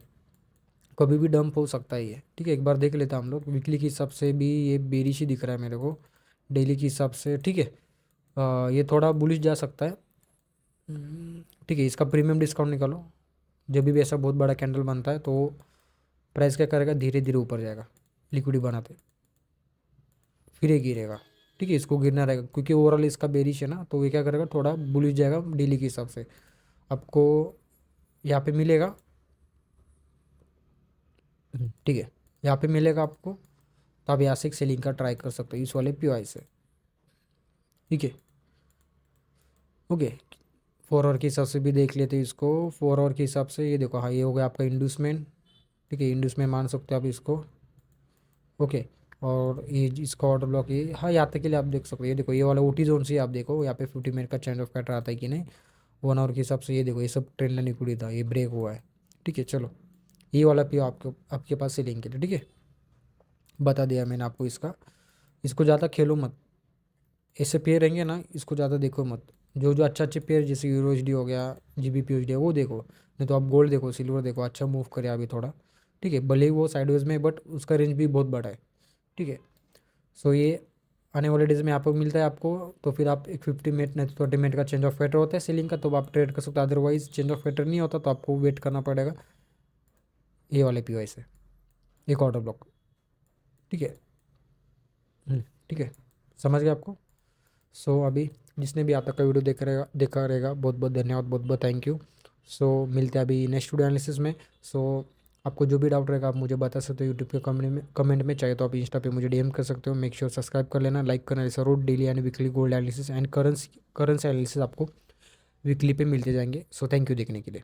कभी भी डंप हो सकता है ये, ठीक है। एक बार देख लेते हैं हम लोग, वीकली के हिसाब से भी ये बेरिश ही दिख रहा है मेरे को, डेली के हिसाब से, ठीक है। ये थोड़ा बुलिश जा सकता है। ठीक है, इसका प्रीमियम डिस्काउंट निकालो। जब भी ऐसा बहुत बड़ा कैंडल बनता है तो प्राइस क्या करेगा, धीरे धीरे ऊपर जाएगा लिक्विडी बनाते, फिर ये गिरेगा। ठीक है, इसको गिरना रहेगा क्योंकि ओवरऑल इसका बेरिश है ना, तो ये क्या करेगा, थोड़ा बुलिश जाएगा डेली के हिसाब से। आपको यहाँ पे मिलेगा, ठीक है, यहाँ पे मिलेगा आपको, तो आप यहाँ से एक सेलिंग का ट्राई कर सकते हो इस वाले पी से, ठीक है। ओके, 4 आवर के हिसाब से भी देख लेते हैं इसको। 4 आवर के हिसाब से ये देखो, हाँ ये हो गया आपका इंडूसमेंट, ठीक है, इंडूसमेंट मान सकते हो आप इसको। ओके, और ये इसका ऑर्डर ब्लॉक, ये हाँ यहाँ तक के लिए आप देख सकते हो। ये देखो, ये वाला ओटी जोन से आप देखो यहाँ पे 50 मिनट का चेंज ऑफ कैटर आता है कि नहीं। 1 आवर के हिसाब से ये देखो, ये सब ट्रेंड लाइन लिक्विड था, ये ब्रेक हुआ है, ठीक है। चलो, ये वाला पी आपको आपके पास से लिंक है, ठीक है, बता दिया मैंने आपको इसका। इसको ज़्यादा खेलो मत, ऐसे पेयर रहेंगे ना, इसको ज़्यादा देखो मत। जो जो अच्छे अच्छे पेयर जैसे यूरोसडी हो गया, GBP USD है, वो देखो। नहीं तो आप गोल्ड देखो, सिल्वर देखो, अच्छा मूव करे अभी थोड़ा, ठीक है। भले ही वो साइडवेज में, बट उसका रेंज भी बहुत बड़ा है, ठीक है। सो ये आने वाले डेज में आपको मिलता है आपको, तो फिर आप एक 50 मिनट नहीं तो 20 मिनट का चेंज ऑफ वेटर होता है सेलिंग का, तो आप ट्रेड कर सकते हो। अदरवाइज चेंज ऑफ वेटर नहीं होता तो आपको वेट करना पड़ेगा ये वाले पी से, एक ऑर्डर ब्लॉक, ठीक है। ठीक है, समझ गए आपको। सो अभी जिसने भी आप तक का वीडियो देखा रहेगा, बहुत बहुत धन्यवाद, बहुत बहुत थैंक यू। सो मिलते हैं अभी नेक्स्ट वीडियो एनालिसिस में। सो आपको जो भी डाउट रहेगा आप मुझे बता सकते हो यूट्यूब के कमेंट में चाहे तो आप इंस्टा पे मुझे DM कर सकते हो। मेक श्योर सब्सक्राइब कर लेना, लाइक करना, ऐसा road daily and weekly gold analysis and currency analysis आपको वीकली पे मिलते जाएंगे। सो थैंक यू देखने के लिए।